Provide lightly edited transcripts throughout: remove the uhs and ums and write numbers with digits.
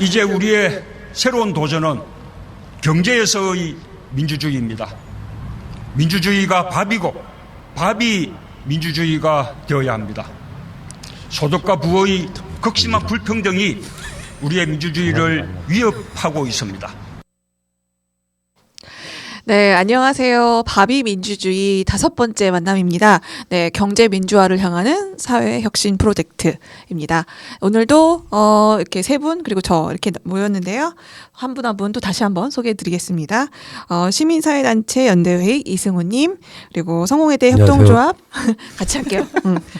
이제 우리의 새로운 도전은 경제에서의 민주주의입니다. 민주주의가 밥이고 밥이 민주주의가 되어야 합니다. 소득과 부의 극심한 불평등이 우리의 민주주의를 위협하고 있습니다. 네, 안녕하세요. 바비 민주주의 5번째 만남입니다. 네, 경제 민주화를 향하는 사회 혁신 프로젝트입니다. 오늘도 이렇게 세 분 그리고 저 이렇게 모였는데요. 한 분 한 분 또 다시 한번 소개해 드리겠습니다. 시민사회단체 연대회의 이승우님, 그리고 성공회대 협동조합 같이 할게요.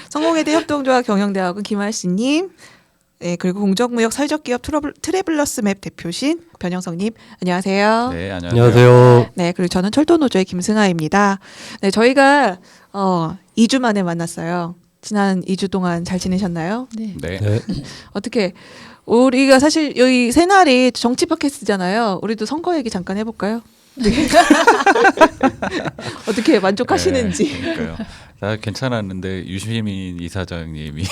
성공회대 협동조합 경영대학원 김할씨님, 네, 그리고 공정무역 사회적 기업 트래블러스 맵 대표신 변영석님, 안녕하세요. 네, 안녕하세요. 네, 그리고 저는 철도노조의 김승아입니다. 네, 저희가 2주 만에 만났어요. 지난 2주 동안 잘 지내셨나요? 네. 어떻게 우리가 사실 여기 새날이 정치 팟캐스트잖아요. 우리도 선거 얘기 잠깐 해볼까요? 네. 어떻게 만족하시는지. 네, 그러니까요. 나 괜찮았는데 유시민 이사장님이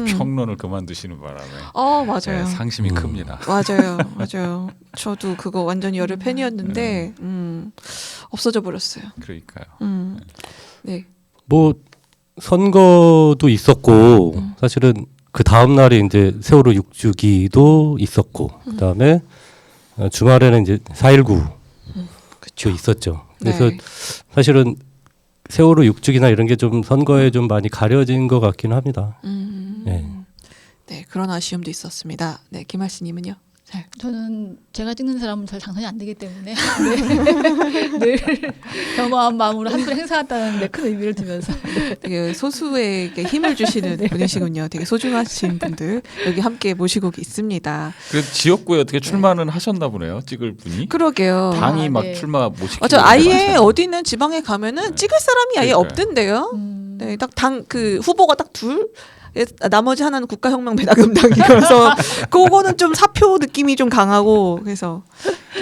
평론을 그만두시는 바람에 맞아요. 네, 상심이 큽니다. 맞아요. 저도 그거 완전히 열혈 팬이었는데 없어져 버렸어요. 그러니까요. 네. 뭐 선거도 있었고 사실은 그 다음 날에 이제 세월호 6주기도 있었고 그다음에 주말에는 이제 4.19도 있었죠. 그래서 네. 사실은 세월호 6주기나 이런 게 좀 선거에 좀 많이 가려진 것 같긴 합니다. 네. 네, 그런 아쉬움도 있었습니다. 네, 김할씨님은요? 저는 제가 찍는 사람은 잘 당선이 안 되기 때문에 늘 겸허한 마음으로 한분 행사했다는 데 큰 의미를 두면서 되게 소수에게 힘을 주시는 분이시군요. 되게 소중하신 분들 여기 함께 모시고 있습니다. 그래도 지역구에 어떻게 출마는 하셨나 보네요. 찍을 분이. 그러게요. 당이 막 네. 출마 못 시키는 맞아, 데가 아예 많잖아요. 어디는 지방에 가면은 찍을 사람이 아예 그러니까요. 없던데요. 네, 딱 당 그 후보가 딱 둘. 나머지 하나는 국가혁명 배당금당이라서 그거는 좀 사표 느낌이 좀 강하고 그래서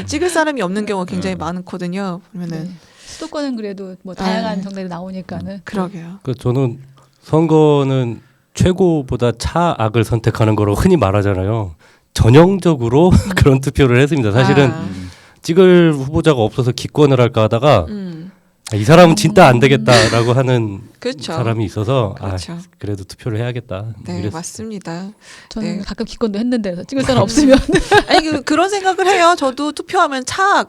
찍을 사람이 없는 경우가 굉장히 많거든요. 그러면은 수도권은 그래도 뭐 다양한 정당이 나오니까는 그러게요. 그 저는 선거는 최고보다 차악을 선택하는 거로 흔히 말하잖아요. 전형적으로 그런 투표를 했습니다. 사실은 찍을 후보자가 없어서 기권을 할까 하다가 이 사람은 진짜 안 되겠다라고 하는 그렇죠. 사람이 있어서 그렇죠. 그래도 투표를 해야겠다. 네, 이랬어요. 맞습니다. 저는 네. 가끔 기권도 했는데 찍을 사람 없으면 아니 그런 생각을 해요. 저도 투표하면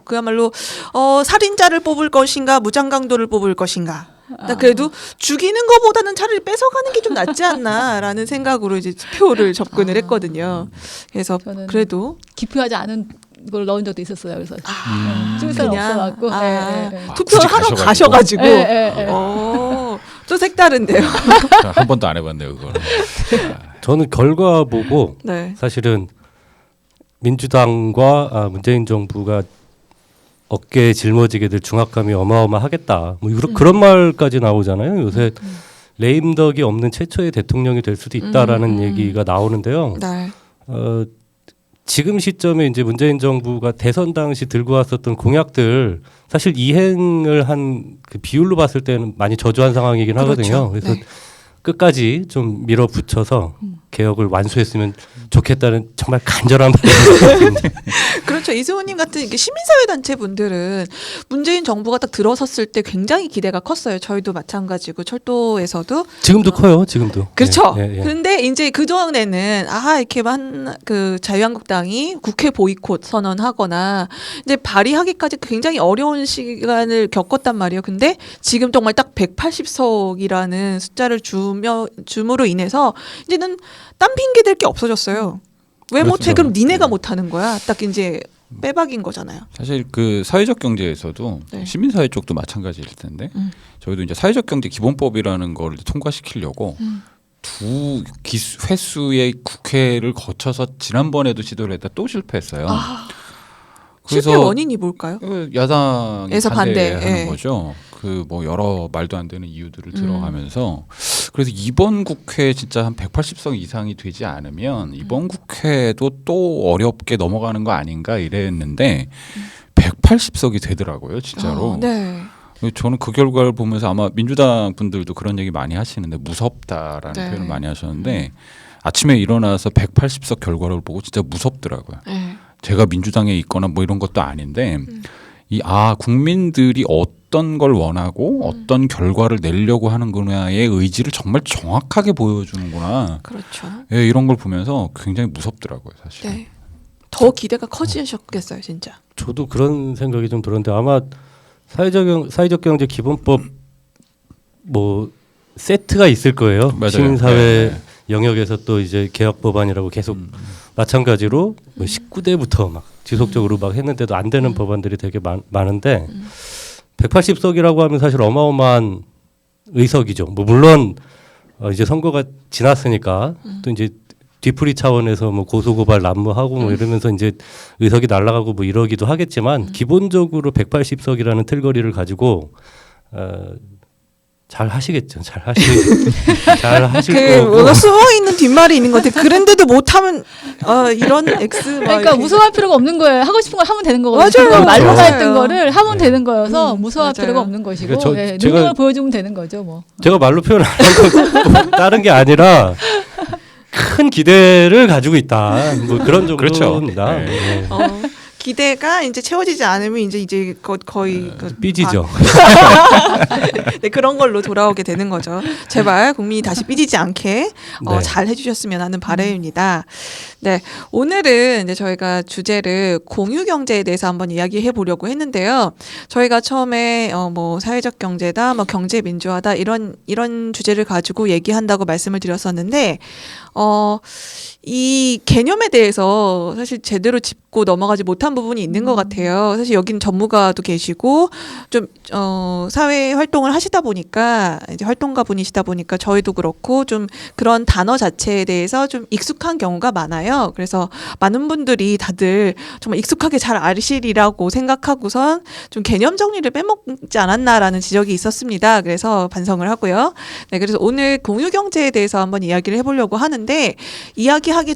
그야말로 살인자를 뽑을 것인가 무장강도를 뽑을 것인가. 그래도 죽이는 것보다는 차라리 뺏어가는 게 좀 낫지 않나라는 생각으로 이제 투표를 접근을 했거든요. 그래서 저는 그래도 기표하지 않은 걸 넣은 적도 있었어요. 그래서 찍을 사람 그냥, 없어갖고 투표를 굳이 하러 가셔가지고. 가셔가지고 또 색다른데요. 한 번도 안 해봤네요, 그거는. 저는 결과 보고 네. 사실은 민주당과 문재인 정부가 어깨에 짊어지게 될 중압감이 어마어마하겠다. 뭐 그런 말까지 나오잖아요. 요새 레임덕이 없는 최초의 대통령이 될 수도 있다라는 얘기가 나오는데요. 네. 지금 시점에 이제 문재인 정부가 대선 당시 들고 왔었던 공약들 사실 이행을 한 그 비율로 봤을 때는 많이 저조한 상황이긴 하거든요. 그렇죠. 그래서 네. 끝까지 좀 밀어붙여서 개혁을 완수했으면 좋겠다는 정말 간절한 바람입니다. 그렇죠. 이승우님 같은 이렇게 시민사회단체 분들은 문재인 정부가 딱 들어섰을 때 굉장히 기대가 컸어요. 저희도 마찬가지고 철도에서도 지금도 커요. 지금도. 그렇죠. 예. 그런데 이제 그 전에는 이렇게만 그 자유한국당이 국회 보이콧 선언하거나 이제 발의하기까지 굉장히 어려운 시간을 겪었단 말이에요. 근데 지금 정말 딱 180석이라는 숫자를 줌으로 인해서 이제는 딴 핑계 댈 게 없어졌어요. 왜 못해? 그럼 니네가 못하는 거야. 딱 이제 빼박인 거잖아요. 사실 그 사회적 경제에서도 네. 시민사회 쪽도 마찬가지일 텐데 저희도 이제 사회적 경제 기본법이라는 걸 통과시키려고 두 횟수의 국회를 거쳐서 지난번에도 시도를 했다 또 실패했어요. 실패 원인이 뭘까요? 야당에서 반대하는 반대. 거죠. 그 뭐 여러 말도 안 되는 이유들을 들어가면서 그래서 이번 국회 진짜 한 180석 이상이 되지 않으면 이번 국회도 또 어렵게 넘어가는 거 아닌가 이랬는데 180석이 되더라고요, 진짜로. 네. 저는 그 결과를 보면서 아마 민주당 분들도 그런 얘기 많이 하시는데 무섭다라는 네. 표현을 많이 하셨는데 아침에 일어나서 180석 결과를 보고 진짜 무섭더라고요. 네. 제가 민주당에 있거나 뭐 이런 것도 아닌데 국민들이 어떤 걸 원하고 어떤 결과를 내려고 하는구나의 의지를 정말 정확하게 보여주는구나. 그렇죠. 예, 이런 걸 보면서 굉장히 무섭더라고요, 사실. 네. 더 기대가 커지셨겠어요, 진짜. 저도 그런 생각이 좀 들었는데 아마 사회적 경제 기본법 뭐 세트가 있을 거예요. 맞아요. 시민사회 네. 영역에서 또 이제 개혁 법안이라고 계속 마찬가지로 뭐 19대부터 막 지속적으로 막 했는데도 안 되는 법안들이 되게 많은데 180석이라고 하면 사실 어마어마한 의석이죠. 뭐 물론 이제 선거가 지났으니까 또 이제 뒤풀이 차원에서 뭐 고소고발 난무하고 뭐 이러면서 이제 의석이 날아가고 뭐 이러기도 하겠지만 기본적으로 180석이라는 틀거리를 가지고 잘 하시겠죠. 잘 하실 거고. 뭔가 숨어 있는 뒷말이 있는 것 같아. 그런데도 못하면 이런 X. 막 그러니까 이렇게. 무서워할 필요가 없는 거예요. 하고 싶은 걸 하면 되는 거거든요. 맞아요. 그거 말로만 맞아요. 했던 거를 하면 네. 되는 거여서 무서워할 맞아요. 필요가 없는 것이고 그러니까 제가- 능력을 보여주면 되는 거죠. 뭐. 제가 말로 표현 안 한 건 다른 게 아니라 큰 기대를 가지고 있다. 뭐 그런 정도입니다. 그렇죠. 네. 기대가 이제 채워지지 않으면 이제 거의 삐지죠. 네, 그런 걸로 돌아오게 되는 거죠. 제발 국민이 다시 삐지지 않게 네. 잘 해주셨으면 하는 바람입니다. 네, 오늘은 이제 저희가 주제를 공유 경제에 대해서 한번 이야기해 보려고 했는데요. 저희가 처음에 뭐 사회적 경제다, 뭐 경제 민주화다 이런 주제를 가지고 얘기한다고 말씀을 드렸었는데 이 개념에 대해서 사실 제대로 짚고 넘어가지 못한 부분이 있는 것 같아요. 사실 여기는 전문가도 계시고 좀 사회 활동을 하시다 보니까 이제 활동가 분이시다 보니까 저희도 그렇고 좀 그런 단어 자체에 대해서 좀 익숙한 경우가 많아요. 그래서 많은 분들이 다들 정말 익숙하게 잘 아시리라고 생각하고선 좀 개념 정리를 빼먹지 않았나라는 지적이 있었습니다. 그래서 반성을 하고요. 네, 그래서 오늘 공유 경제에 대해서 한번 이야기를 해보려고 하는데 이야기하기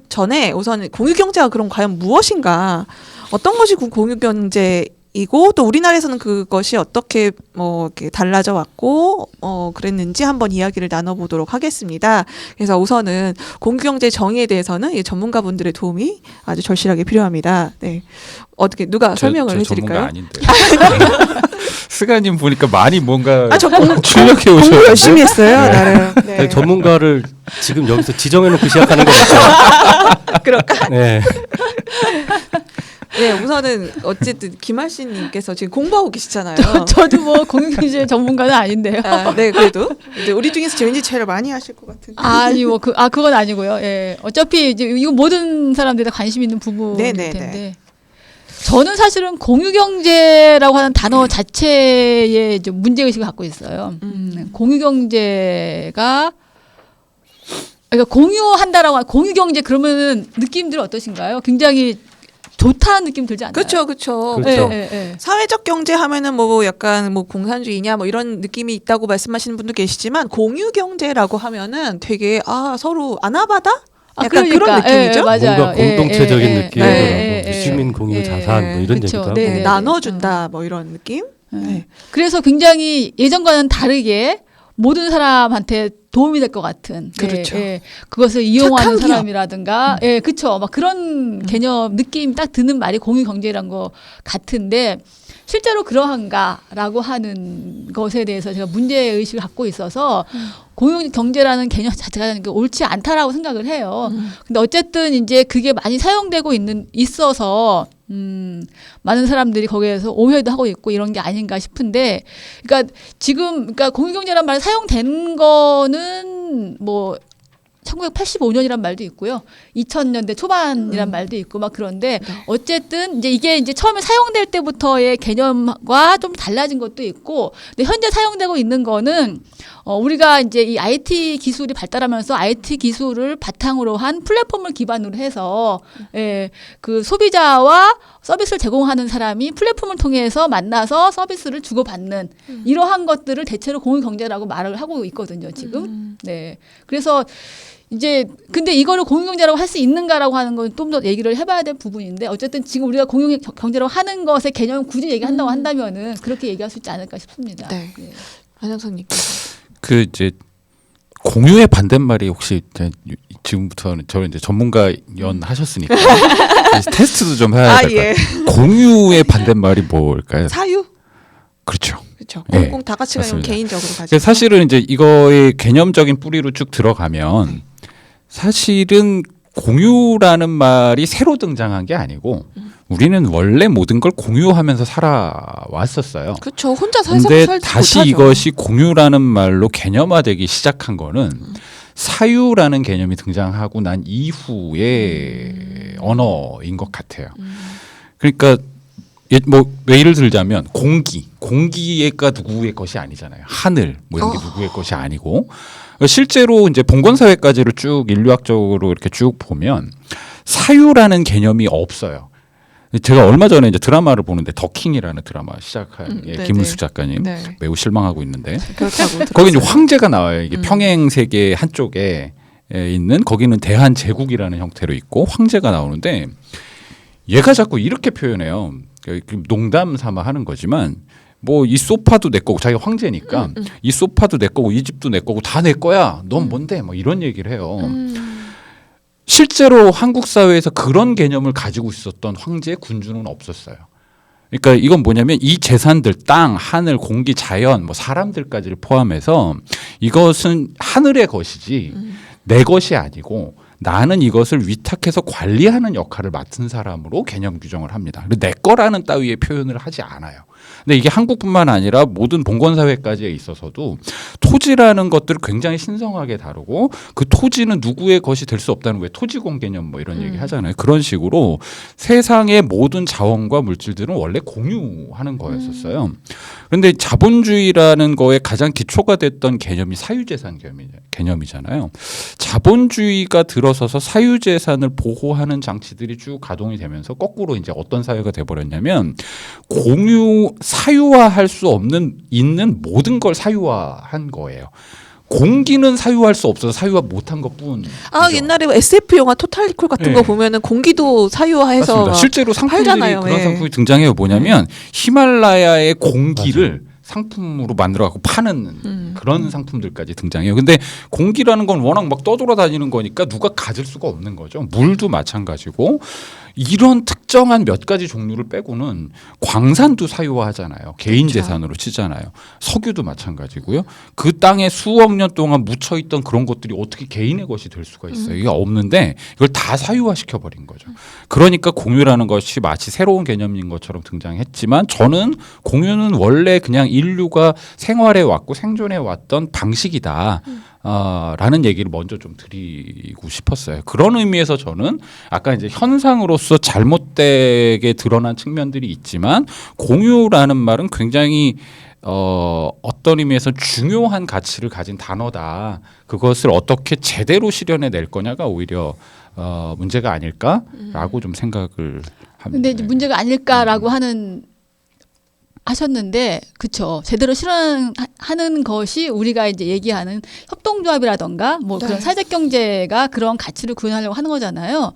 전에 우선 공유 경제가 그럼 과연 무엇인가? 어떤 것이 공유 경제이고 또 우리나라에서는 그것이 어떻게 이렇게 달라져 왔고 그랬는지 한번 이야기를 나눠보도록 하겠습니다. 그래서 우선은 공유 경제 정의에 대해서는 이 전문가분들의 도움이 아주 절실하게 필요합니다. 네, 어떻게 누가 설명을 해드릴까요? 전문가 아닌데. 스가님 보니까 많이 뭔가 저 출력해 공부 오셨는데. 열심히 했어요. 나름. 네. 전문가를 지금 여기서 지정해놓고 시작하는 거 같아요. 그럴까? 네. 네, 우선은 어쨌든 김할신님께서 지금 공부하고 계시잖아요. 저도 뭐 공유경제 전문가는 아닌데요. 네, 그래도 이제 우리 중에서 왠지 제일 많이 하실 것 같은데. 아니 뭐 그건 아니고요. 예. 어차피 이제 이거 모든 사람들이 다 관심 있는 부분일 네네네. 텐데. 저는 사실은 공유경제라고 하는 단어 자체에 좀 문제의식을 갖고 있어요. 공유경제가 그러니까 공유한다라고 하는 공유경제 그러면은 느낌들 어떠신가요? 굉장히 좋다는 느낌 들지 않나요? 그렇죠. 그렇죠. 예. 사회적 경제 하면은 뭐 약간 뭐 공산주의냐 뭐 이런 느낌이 있다고 말씀하시는 분도 계시지만 공유 경제라고 하면은 되게 서로 아나바다? 약간 그런 느낌이죠. 맞아요. 뭔가 공동체적인 느낌이더라고. 예. 시민 공유 자산 뭐 이런 그쵸. 얘기도 하고. 네. 나눠준다 뭐 이런 느낌. 네. 네. 그래서 굉장히 예전과는 다르게 모든 사람한테 도움이 될 것 같은. 그렇죠. 그것을 이용하는 착한 기업. 사람이라든가, 그쵸. 막 그런 개념, 느낌 딱 드는 말이 공유경제란 거 같은데, 실제로 그러한가라고 하는 것에 대해서 제가 문제의식을 갖고 있어서, 공유경제라는 개념 자체가 옳지 않다라고 생각을 해요. 근데 어쨌든 이제 그게 많이 사용되고 있어서, 많은 사람들이 거기에서 오해도 하고 있고 이런 게 아닌가 싶은데, 그러니까 지금, 공유경제란 말이 사용된 거는 뭐, 1985년이란 말도 있고요. 2000년대 초반이란 말도 있고 막 그런데 어쨌든 이제 이게 이제 처음에 사용될 때부터의 개념과 좀 달라진 것도 있고 근데 현재 사용되고 있는 거는 우리가 이제 이 IT 기술이 발달하면서 IT 기술을 바탕으로 한 플랫폼을 기반으로 해서 그 소비자와 서비스를 제공하는 사람이 플랫폼을 통해서 만나서 서비스를 주고받는 이러한 것들을 대체로 공유경제라고 말을 하고 있거든요, 지금. 네. 그래서 이제 근데 이거를 공유경제라고 할 수 있는가라고 하는 건 좀 더 얘기를 해봐야 될 부분인데 어쨌든 지금 우리가 공유경제라고 하는 것의 개념을 굳이 얘기한다고 한다면은 그렇게 얘기할 수 있지 않을까 싶습니다. 네. 예. 한영선님. 그 이제 공유의 반대말이 혹시 지금부터는 저는 이제 전문가 연 하셨으니까 이제 테스트도 좀 해야 아, 될 것 예. 같아요. 공유의 반대말이 뭘까요? 사유? 그렇죠. 그렇죠. 예, 공공 다 같이 가면 맞습니다. 개인적으로 가지고. 그래서 사실은 이제 이거의 개념적인 뿌리로 쭉 들어가면 사실은 공유라는 말이 새로 등장한 게 아니고 우리는 원래 모든 걸 공유하면서 살아왔었어요. 그렇죠. 혼자 살지 근데 못하죠. 다시 이것이 공유라는 말로 개념화되기 시작한 거는 사유라는 개념이 등장하고 난 이후의 언어인 것 같아요. 그러니까 뭐 예를 들자면 공기가 누구의 것이 아니잖아요. 하늘 뭐 이런 게 누구의 것이 아니고 실제로 이제 봉건 사회까지를 쭉 인류학적으로 이렇게 쭉 보면 사유라는 개념이 없어요. 제가 얼마 전에 이제 드라마를 보는데 더킹이라는 드라마 시작한 네, 김은수 네. 작가님 네. 매우 실망하고 있는데 그렇다고 거기 이제 들었어요. 황제가 나와요. 이게 평행 세계 한쪽에 있는 거기는 대한 제국이라는 형태로 있고 황제가 나오는데 얘가 자꾸 이렇게 표현해요. 농담 삼아 하는 거지만 뭐 이 소파도 내 거고 자기가 황제니까 이 소파도 내 거고 이 집도 내 거고 다 내 거야. 넌 뭔데? 뭐 이런 얘기를 해요. 실제로 한국 사회에서 그런 개념을 가지고 있었던 황제 군주는 없었어요. 그러니까 이건 뭐냐면 이 재산들 땅, 하늘, 공기, 자연, 뭐 사람들까지를 포함해서 이것은 하늘의 것이지 내 것이 아니고 나는 이것을 위탁해서 관리하는 역할을 맡은 사람으로 개념 규정을 합니다. 근데 내 거라는 따위의 표현을 하지 않아요. 근데 이게 한국뿐만 아니라 모든 봉건 사회까지에 있어서도 토지라는 것들을 굉장히 신성하게 다루고 그 토지는 누구의 것이 될 수 없다는 왜 토지공 개념 뭐 이런 얘기 하잖아요. 그런 식으로 세상의 모든 자원과 물질들은 원래 공유하는 거였었어요. 그런데 자본주의라는 거에 가장 기초가 됐던 개념이 사유재산 개념이잖아요. 자본주의가 들어서서 사유재산을 보호하는 장치들이 쭉 가동이 되면서 거꾸로 이제 어떤 사회가 돼버렸냐면 사유화할 수 없는 있는 모든 걸 사유화한 거예요. 공기는 사유할 수 없어서 사유화 못한 것뿐. 아 옛날에 SF 영화 토탈 리콜 같은 네. 거 보면은 공기도 사유화해서 맞습니다. 실제로 상품들이 팔잖아요. 그런 예. 상품이 등장해요. 뭐냐면 히말라야의 공기를 상품으로 만들어 갖고 파는 그런 상품들까지 등장해요. 근데 공기라는 건 워낙 막 떠돌아다니는 거니까 누가 가질 수가 없는 거죠. 물도 마찬가지고 이런 특정한 몇 가지 종류를 빼고는 광산도 사유화하잖아요. 개인 그렇죠. 재산으로 치잖아요. 석유도 마찬가지고요. 그 땅에 수억 년 동안 묻혀 있던 그런 것들이 어떻게 개인의 것이 될 수가 있어요. 이게 없는데 이걸 다 사유화 시켜버린 거죠. 그러니까 공유라는 것이 마치 새로운 개념인 것처럼 등장했지만 저는 공유는 원래 그냥 인류가 생활해 왔고 생존해 왔던 방식이다. 라는 얘기를 먼저 좀 드리고 싶었어요. 그런 의미에서 저는 아까 이제 현상으로서 잘못되게 드러난 측면들이 있지만 공유라는 말은 굉장히 어떤 의미에서 중요한 가치를 가진 단어다. 그것을 어떻게 제대로 실현해 낼 거냐가 오히려 문제가 아닐까라고 좀 생각을 합니다. 근데 이제 문제가 아닐까라고 하셨는데, 그쵸. 제대로 실현하는 것이 우리가 이제 얘기하는 협동조합이라던가 뭐 네. 그런 사회적 경제가 그런 가치를 구현하려고 하는 거잖아요.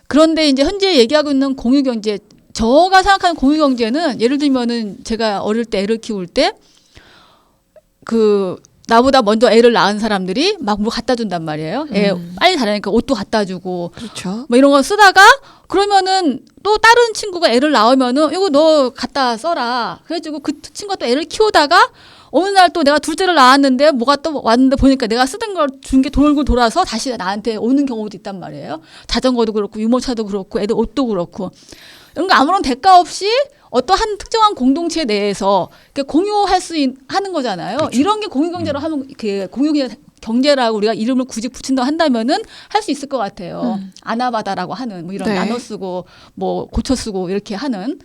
그런데 이제 현재 얘기하고 있는 공유경제, 저가 생각하는 공유경제는 예를 들면은 제가 어릴 때 애를 키울 때 나보다 먼저 애를 낳은 사람들이 막 뭐 갖다 준단 말이에요. 애 빨리 자라니까 옷도 갖다 주고 그렇죠. 뭐 이런 거 쓰다가 그러면은 또 다른 친구가 애를 낳으면은 이거 너 갖다 써라. 그래가지고 그 친구가 또 애를 키우다가 어느 날 또 내가 둘째를 낳았는데 뭐가 또 왔는데 보니까 내가 쓰던 걸 준 게 돌고 돌아서 다시 나한테 오는 경우도 있단 말이에요. 자전거도 그렇고 유모차도 그렇고 애들 옷도 그렇고 이런 거 아무런 대가 없이 어떠한 특정한 공동체 내에서 공유할 하는 거잖아요. 그렇죠. 이런 게 공유경제로 하면 공유경제라고 우리가 이름을 굳이 붙인다 한다면은 할 수 있을 것 같아요. 아나바다라고 하는 뭐 이런 네. 나눠 쓰고 뭐 고쳐 쓰고 이렇게 하는.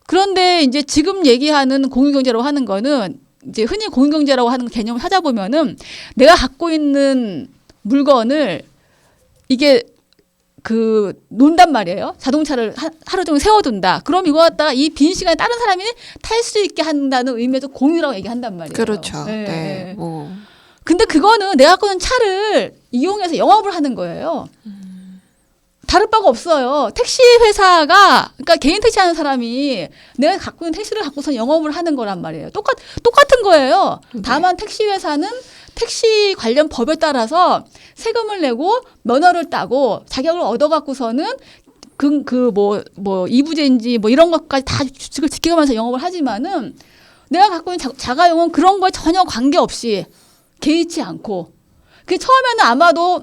그런데 이제 지금 얘기하는 공유경제라고 하는 거는 이제 흔히 공유경제라고 하는 개념을 찾아보면은 내가 갖고 있는 물건을 이게 논단 말이에요. 자동차를 하루 종일 세워둔다. 그럼 이거 갖다가 이 빈 시간에 다른 사람이 탈 수 있게 한다는 의미에서 공유라고 얘기한단 말이에요. 그렇죠. 네. 네. 뭐. 근데 그거는 내가 갖고 있는 차를 이용해서 영업을 하는 거예요. 다를 바가 없어요. 택시 회사가 그러니까 개인 택시 하는 사람이 내가 갖고 있는 택시를 갖고서 영업을 하는 거란 말이에요. 똑같은 거예요. 네. 다만 택시 회사는 택시 관련 법에 따라서 세금을 내고 면허를 따고 자격을 얻어갖고서는 이부제인지 뭐 이런 것까지 다 규칙을 지켜가면서 영업을 하지만은 내가 갖고 있는 자가용은 그런 거에 전혀 관계없이 개의치 않고 그 처음에는 아마도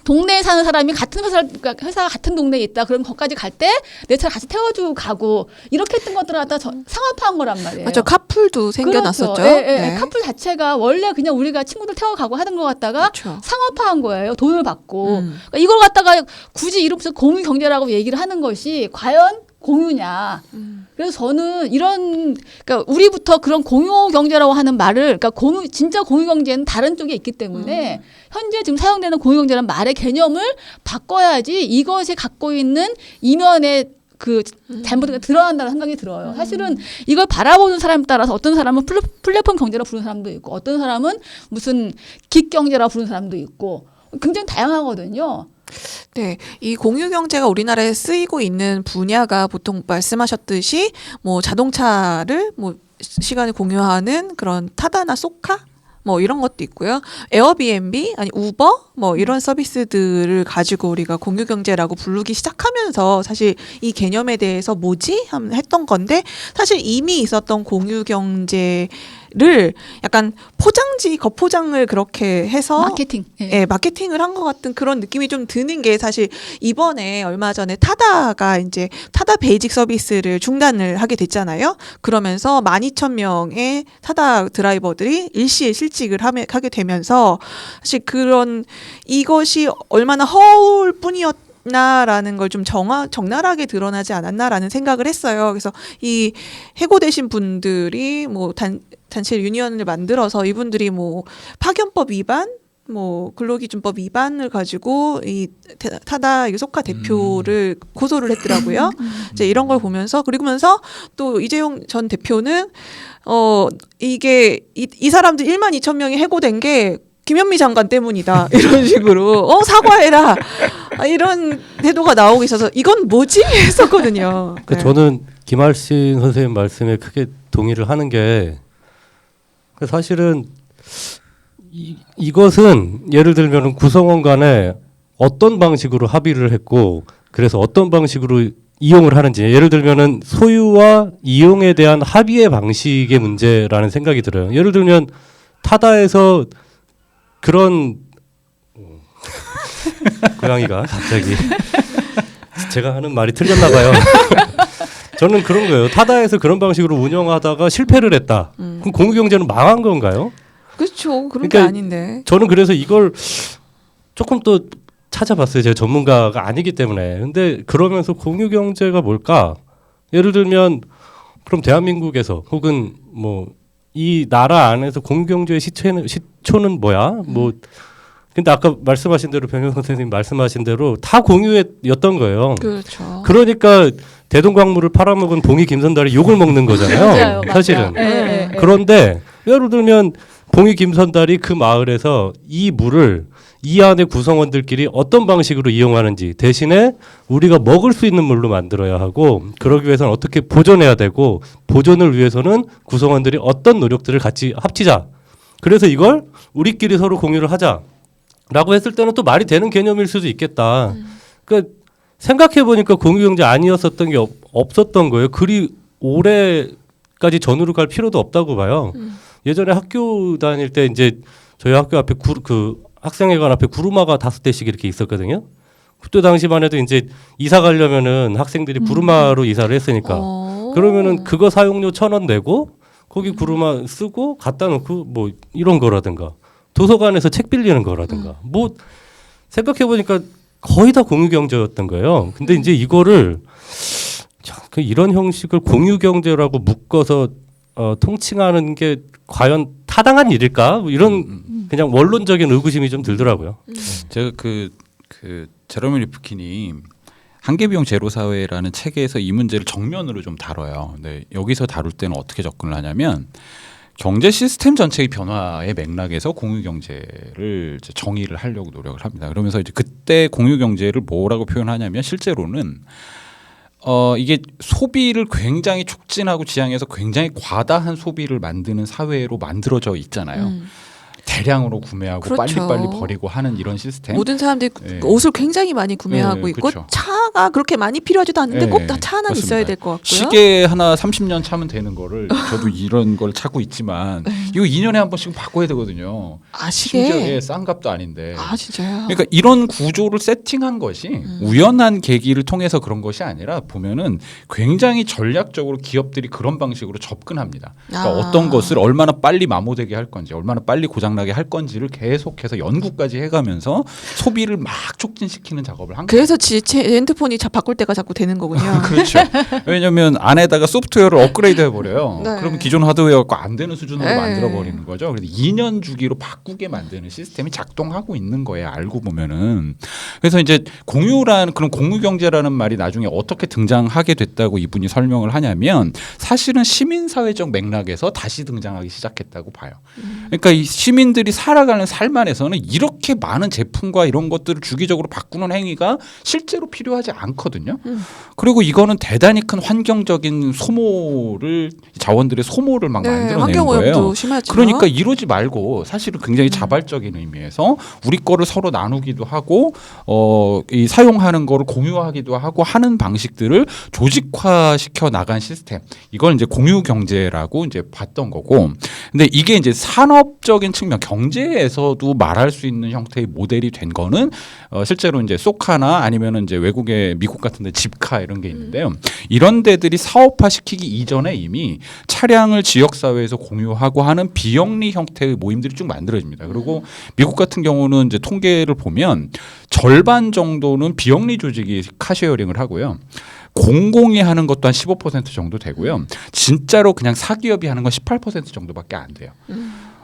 동네에 사는 사람이 같은 회사가 같은 동네에 있다. 그러면 거기까지 갈 때 내 차를 같이 태워주고 가고 이렇게 했던 것들을 갖다 상업화한 거란 말이에요. 맞죠. 카풀도 생겨났었죠. 그렇죠. 네. 카풀 자체가 원래 그냥 우리가 친구들 태워가고 하던 것 갖다가 그렇죠. 상업화한 거예요. 돈을 받고. 그러니까 이걸 갖다가 굳이 이름부터 공유 경제라고 얘기를 하는 것이 과연 공유냐. 그래서 저는 그러니까 우리부터 그런 공유 경제라고 하는 말을, 그러니까 진짜 공유 경제는 다른 쪽에 있기 때문에 현재 지금 사용되는 공유 경제라는 말의 개념을 바꿔야지 이것이 갖고 있는 이면의 그 잘못이 드러난다는 생각이 들어요. 사실은 이걸 바라보는 사람에 따라서 어떤 사람은 플랫폼 경제라고 부르는 사람도 있고 어떤 사람은 무슨 긱 경제라고 부르는 사람도 있고 굉장히 다양하거든요. 네, 이 공유 경제가 우리나라에 쓰이고 있는 분야가 보통 말씀하셨듯이 뭐 자동차를 뭐 시간을 공유하는 그런 타다나 쏘카 뭐 이런 것도 있고요. 에어비앤비 아니 우버 뭐 이런 서비스들을 가지고 우리가 공유 경제라고 부르기 시작하면서 사실 이 개념에 대해서 뭐지? 했던 건데 사실 이미 있었던 공유 경제를 약간 포장지 겉포장을 그렇게 해서 마케팅. 예, 마케팅을 한 것 같은 그런 느낌이 좀 드는 게 사실 이번에 얼마 전에 타다가 이제 타다 베이직 서비스를 중단을 하게 됐잖아요. 그러면서 12,000명의 타다 드라이버들이 일시에 실직을 하게 되면서 사실 이것이 얼마나 허울 뿐이었나라는 걸 좀 적나라하게 드러나지 않았나라는 생각을 했어요. 그래서 이 해고되신 분들이 뭐 단체 유니언을 만들어서 이분들이 뭐 파견법 위반 뭐 근로기준법 위반을 가지고 이 타다 소카 대표를 고소를 했더라고요. 이제 이런 걸 보면서 그러면서 또 이재용 전 대표는 이게 이 사람들 12,000명이 해고된 게 김현미 장관 때문이다. 이런 식으로 사과해라. 이런 태도가 나오고 있어서 이건 뭐지? 했었거든요. 네. 저는 김할신 선생님 말씀에 크게 동의를 하는 게 사실은 이것은 예를 들면 구성원 간에 어떤 방식으로 합의를 했고 그래서 어떤 방식으로 이용을 하는지 예를 들면은 소유와 이용에 대한 합의의 방식의 문제라는 생각이 들어요. 예를 들면 타다에서 그런 고양이가 갑자기 제가 하는 말이 틀렸나 봐요. 저는 그런 거예요. 타다에서 그런 방식으로 운영하다가 실패를 했다. 그럼 공유경제는 망한 건가요? 그렇죠. 그런 그러니까 게 아닌데. 저는 그래서 이걸 조금 또 찾아봤어요. 제가 전문가가 아니기 때문에. 근데 그러면서 공유경제가 뭘까? 예를 들면 그럼 대한민국에서 혹은 뭐 이 나라 안에서 공유경제의 시초는 뭐야? 뭐 근데 아까 말씀하신 대로 변호사 선생님 말씀하신 대로 다 공유였던 거예요. 그렇죠. 그러니까 대동강물을 팔아먹은 봉이 김선달이 욕을 먹는 거잖아요. 맞아요. 사실은. 네. 그런데 예를 들면 봉이 김선달이 그 마을에서 이 물을 이 안에 구성원들끼리 어떤 방식으로 이용하는지 대신에 우리가 먹을 수 있는 물로 만들어야 하고 그러기 위해서는 어떻게 보존해야 되고 보존을 위해서는 구성원들이 어떤 노력들을 같이 합치자. 그래서 이걸 우리끼리 서로 공유를 하자. 라고 했을 때는 또 말이 되는 개념일 수도 있겠다. 그러니까 생각해보니까 공유경제 아니었었던 게 없었던 거예요. 그리 오래까지 전후로 갈 필요도 없다고 봐요. 예전에 학교 다닐 때 이제 저희 학교 앞에 학생회관 앞에 구루마가 5대씩 이렇게 있었거든요. 그때 당시만 해도 이제 이사 가려면은 학생들이 구루마로 이사를 했으니까 그러면은 그거 사용료 1,000원 내고 거기 구루마 쓰고 갖다 놓고 뭐 이런 거라든가 도서관에서 책 빌리는 거라든가 뭐 생각해 보니까 거의 다 공유 경제였던 거예요. 근데 이제 이거를 이런 형식을 공유 경제라고 묶어서 통칭하는 게 과연 타당한 일일까? 뭐 이런 그냥 원론적인 의구심이 좀 들더라고요. 제가 그 제러미 리프킨이 한계비용 제로 사회라는 책에서 이 문제를 정면으로 좀 다뤄요. 근데 여기서 다룰 때는 어떻게 접근을 하냐면 경제 시스템 전체의 변화의 맥락에서 공유 경제를 정의를 하려고 노력을 합니다. 그러면서 이제 그때 공유 경제를 뭐라고 표현하냐면 실제로는 이게 소비를 굉장히 촉진하고 지향해서 굉장히 과다한 소비를 만드는 사회로 만들어져 있잖아요. 대량으로 구매하고 그렇죠. 빨리빨리 버리고 하는 이런 시스템. 모든 사람들이 네. 옷을 굉장히 많이 구매하고 네, 있고 그렇죠. 차가 그렇게 많이 필요하지도 않는데 네, 꼭 다 차 하나 는 그렇습니다. 있어야 될 것 같고요. 시계 하나 30년 차면 되는 거를 저도 이런 걸 찾고 있지만 이거 2년에 한 번씩 바꿔야 되거든요. 아 심지어 시계. 싼 값도 아닌데. 아 진짜요? 그러니까 이런 구조를 세팅한 것이 우연한 계기를 통해서 그런 것이 아니라 보면은 굉장히 전략적으로 기업들이 그런 방식으로 접근합니다. 그러니까 아. 어떤 것을 얼마나 빨리 마모되게 할 건지, 얼마나 빨리 고장나게 할 건지를 계속해서 연구까지 해가면서 소비를 막 촉진시키는 작업을 한 거예요. 그래서 제 핸드폰이 바꿀 때가 자꾸 되는 거군요. 그렇죠. 왜냐하면 안에다가 소프트웨어를 업그레이드 해버려요. 네. 그러면 기존 하드웨어가 안 되는 수준으로 네. 만들어버리는 거죠. 그래서 2년 주기로 바꾸게 만드는 시스템이 작동하고 있는 거예요. 알고 보면은. 그래서 이제 그런 공유 경제라는 말이 나중에 어떻게 등장하게 됐다고 이분이 설명을 하냐면 사실은 시민사회적 맥락에서 다시 등장하기 시작했다고 봐요. 그러니까 이 시민들이 살아가는 삶 안에서는 이렇게 많은 제품과 이런 것들을 주기적으로 바꾸는 행위가 실제로 필요하지 않거든요. 그리고 이거는 대단히 큰 환경적인 자원들의 소모를 막 네, 만들어내는 환경오염도 거예요. 심하죠. 그러니까 이러지 말고 사실은 굉장히 자발적인 의미에서 우리 거를 서로 나누기도 하고 이 사용하는 거를 공유하기도 하고 하는 방식들을 조직화시켜 나간 시스템. 이걸 이제 공유 경제라고 이제 봤던 거고. 근데 이게 이제 산업적인 측면 경제에서도 말할 수 있는 형태의 모델이 된 거는 실제로 이제 소카나 아니면은 이제 외국의 미국 같은 데 집카 이런 게 있는데요. 이런 데들이 사업화 시키기 이전에 이미 차량을 지역 사회에서 공유하고 하는 비영리 형태의 모임들이 쭉 만들어집니다. 그리고 미국 같은 경우는 이제 통계를 보면 절반 정도는 비영리 조직이 카쉐어링을 하고요. 공공이 하는 것도 한 15% 정도 되고요. 진짜로 그냥 사기업이 하는 건 18% 정도밖에 안 돼요.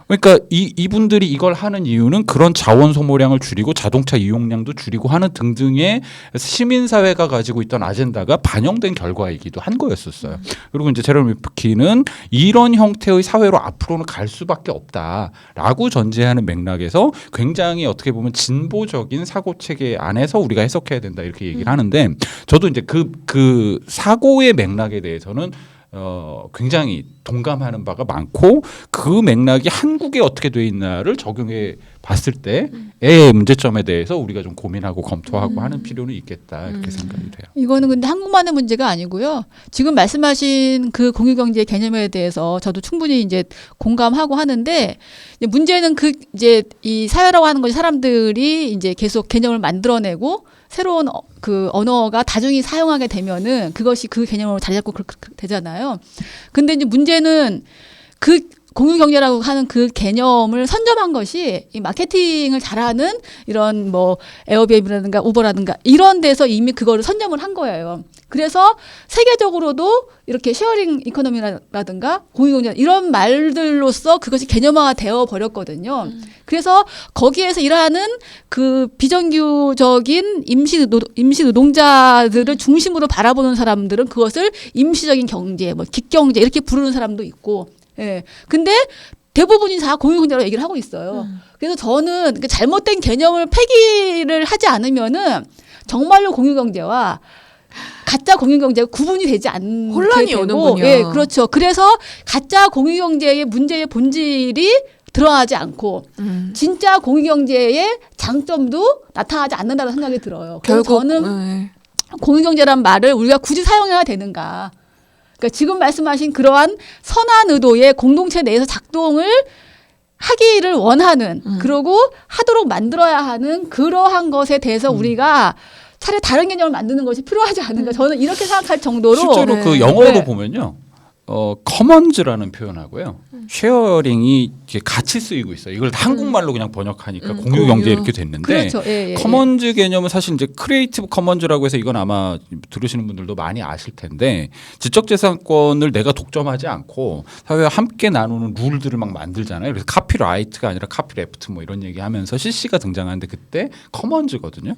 그러니까 이분들이 이걸 하는 이유는 그런 자원 소모량을 줄이고 자동차 이용량도 줄이고 하는 등등의 시민사회가 가지고 있던 아젠다가 반영된 결과이기도 한 거였었어요. 그리고 이제 제레미 피킨은 이런 형태의 사회로 앞으로는 갈 수밖에 없다라고 전제하는 맥락에서 굉장히 어떻게 보면 진보적인 사고 체계 안에서 우리가 해석해야 된다 이렇게 얘기를 하는데 저도 이제 그 사고의 맥락에 대해서는 굉장히 동감하는 바가 많고 그 맥락이 한국에 어떻게 돼 있나를 적용해 봤을 때의 문제점에 대해서 우리가 좀 고민하고 검토하고 하는 필요는 있겠다 이렇게 생각이 돼요. 이거는 근데 한국만의 문제가 아니고요. 지금 말씀하신 그 공유경제 개념에 대해서 저도 충분히 이제 공감하고 하는데 이제 문제는 이제 이 사회라고 하는 것이 사람들이 이제 계속 개념을 만들어내고 새로운 그 언어가 다중이 사용하게 되면은 그것이 그 개념으로 자리 잡고 되잖아요. 근데 이제 문제는 그 공유경제라고 하는 그 개념을 선점한 것이 이 마케팅을 잘하는 이런 뭐 에어비앤비라든가 우버라든가 이런 데서 이미 그거를 선점을 한 거예요. 그래서 세계적으로도 이렇게 쉐어링 이코노미라든가 공유경제 이런 말들로서 그것이 개념화가 되어 버렸거든요. 그래서 거기에서 일하는 그 비정규적인 임시 노동자들을 중심으로 바라보는 사람들은 그것을 임시적인 경제, 뭐 깃경제 이렇게 부르는 사람도 있고, 예. 근데 대부분이 다 공유경제라고 얘기를 하고 있어요. 그래서 저는 그 잘못된 개념을 폐기를 하지 않으면은 정말로 공유경제와 가짜 공유경제가 구분이 되지 않게 혼란이 되고, 오는군요. 예, 그렇죠. 그래서 가짜 공유경제의 문제의 본질이 드러나지 않고 진짜 공유경제의 장점도 나타나지 않는다는 생각이 들어요. 그래서 결국 저는 공유경제란 말을 우리가 굳이 사용해야 되는가? 그러니까 지금 말씀하신 그러한 선한 의도의 공동체 내에서 작동을 하기를 원하는 그러고 하도록 만들어야 하는 그러한 것에 대해서 우리가 차라리 다른 개념을 만드는 것이 필요하지 않은가 저는 이렇게 생각할 정도로 실제로 네. 그 영어로 네. 보면요. 커먼즈라는 표현하고요. 쉐어링이 이렇게 같이 쓰이고 있어요. 이걸 한국말로 그냥 번역하니까 공유 경제 공유. 이렇게 됐는데 그렇죠. 예, 예, 커먼즈 개념은 사실 이제 크리에이티브 커먼즈라고 해서 이건 아마 들으시는 분들도 많이 아실 텐데 지적재산권을 내가 독점하지 않고 사회와 함께 나누는 룰들을 막 만들잖아요. 그래서 카피라이트가 아니라 카피레프트 뭐 이런 얘기하면서 CC가 등장하는데 그때 커먼즈거든요.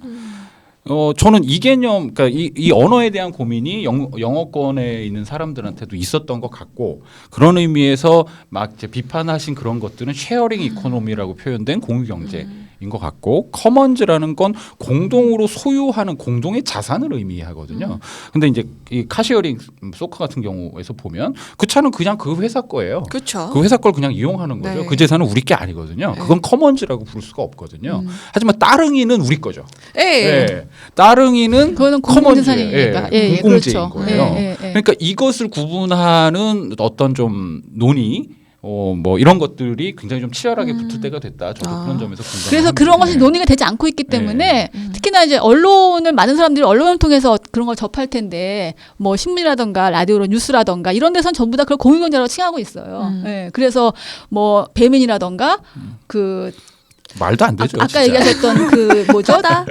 저는 이 개념, 그러니까 이 언어에 대한 고민이 영어권에 있는 사람들한테도 있었던 것 같고 그런 의미에서 막 이제 비판하신 그런 것들은 쉐어링 이코노미라고 표현된 공유 경제인 것 같고 커먼즈라는 건 공동으로 소유하는 공동의 자산을 의미하거든요. 근데 이제 이 카시어링 소카 같은 경우에서 보면 그 차는 그냥 그 회사 거예요. 그렇죠. 그 회사 걸 그냥 이용하는 거죠. 네. 그 재산은 우리 게 아니거든요. 네. 그건 커먼즈라고 부를 수가 없거든요. 하지만 따릉이는 우리 거죠. 예. 예. 따릉이는 그거는 커먼즈예요. 공공재산이니까. 예, 공공재인 그렇죠. 거예요. 그러니까 이것을 구분하는 어떤 좀 논의 뭐 이런 것들이 굉장히 좀 치열하게 붙을 때가 됐다. 저도 그런 점에서 공감합니다. 그래서 그런 것이 논의가 되지 않고 있기 때문에 특히나 이제 언론을 많은 사람들이 언론을 통해서 그런 걸 접할 텐데 뭐 신문이라던가 라디오로 뉴스라던가 이런 데선 전부 다 그걸 공유경제라고 칭하고 있어요. 예, 그래서 뭐 배민이라던가 그 말도 안 되죠. 아까 진짜. 얘기하셨던 그 뭐죠? 타다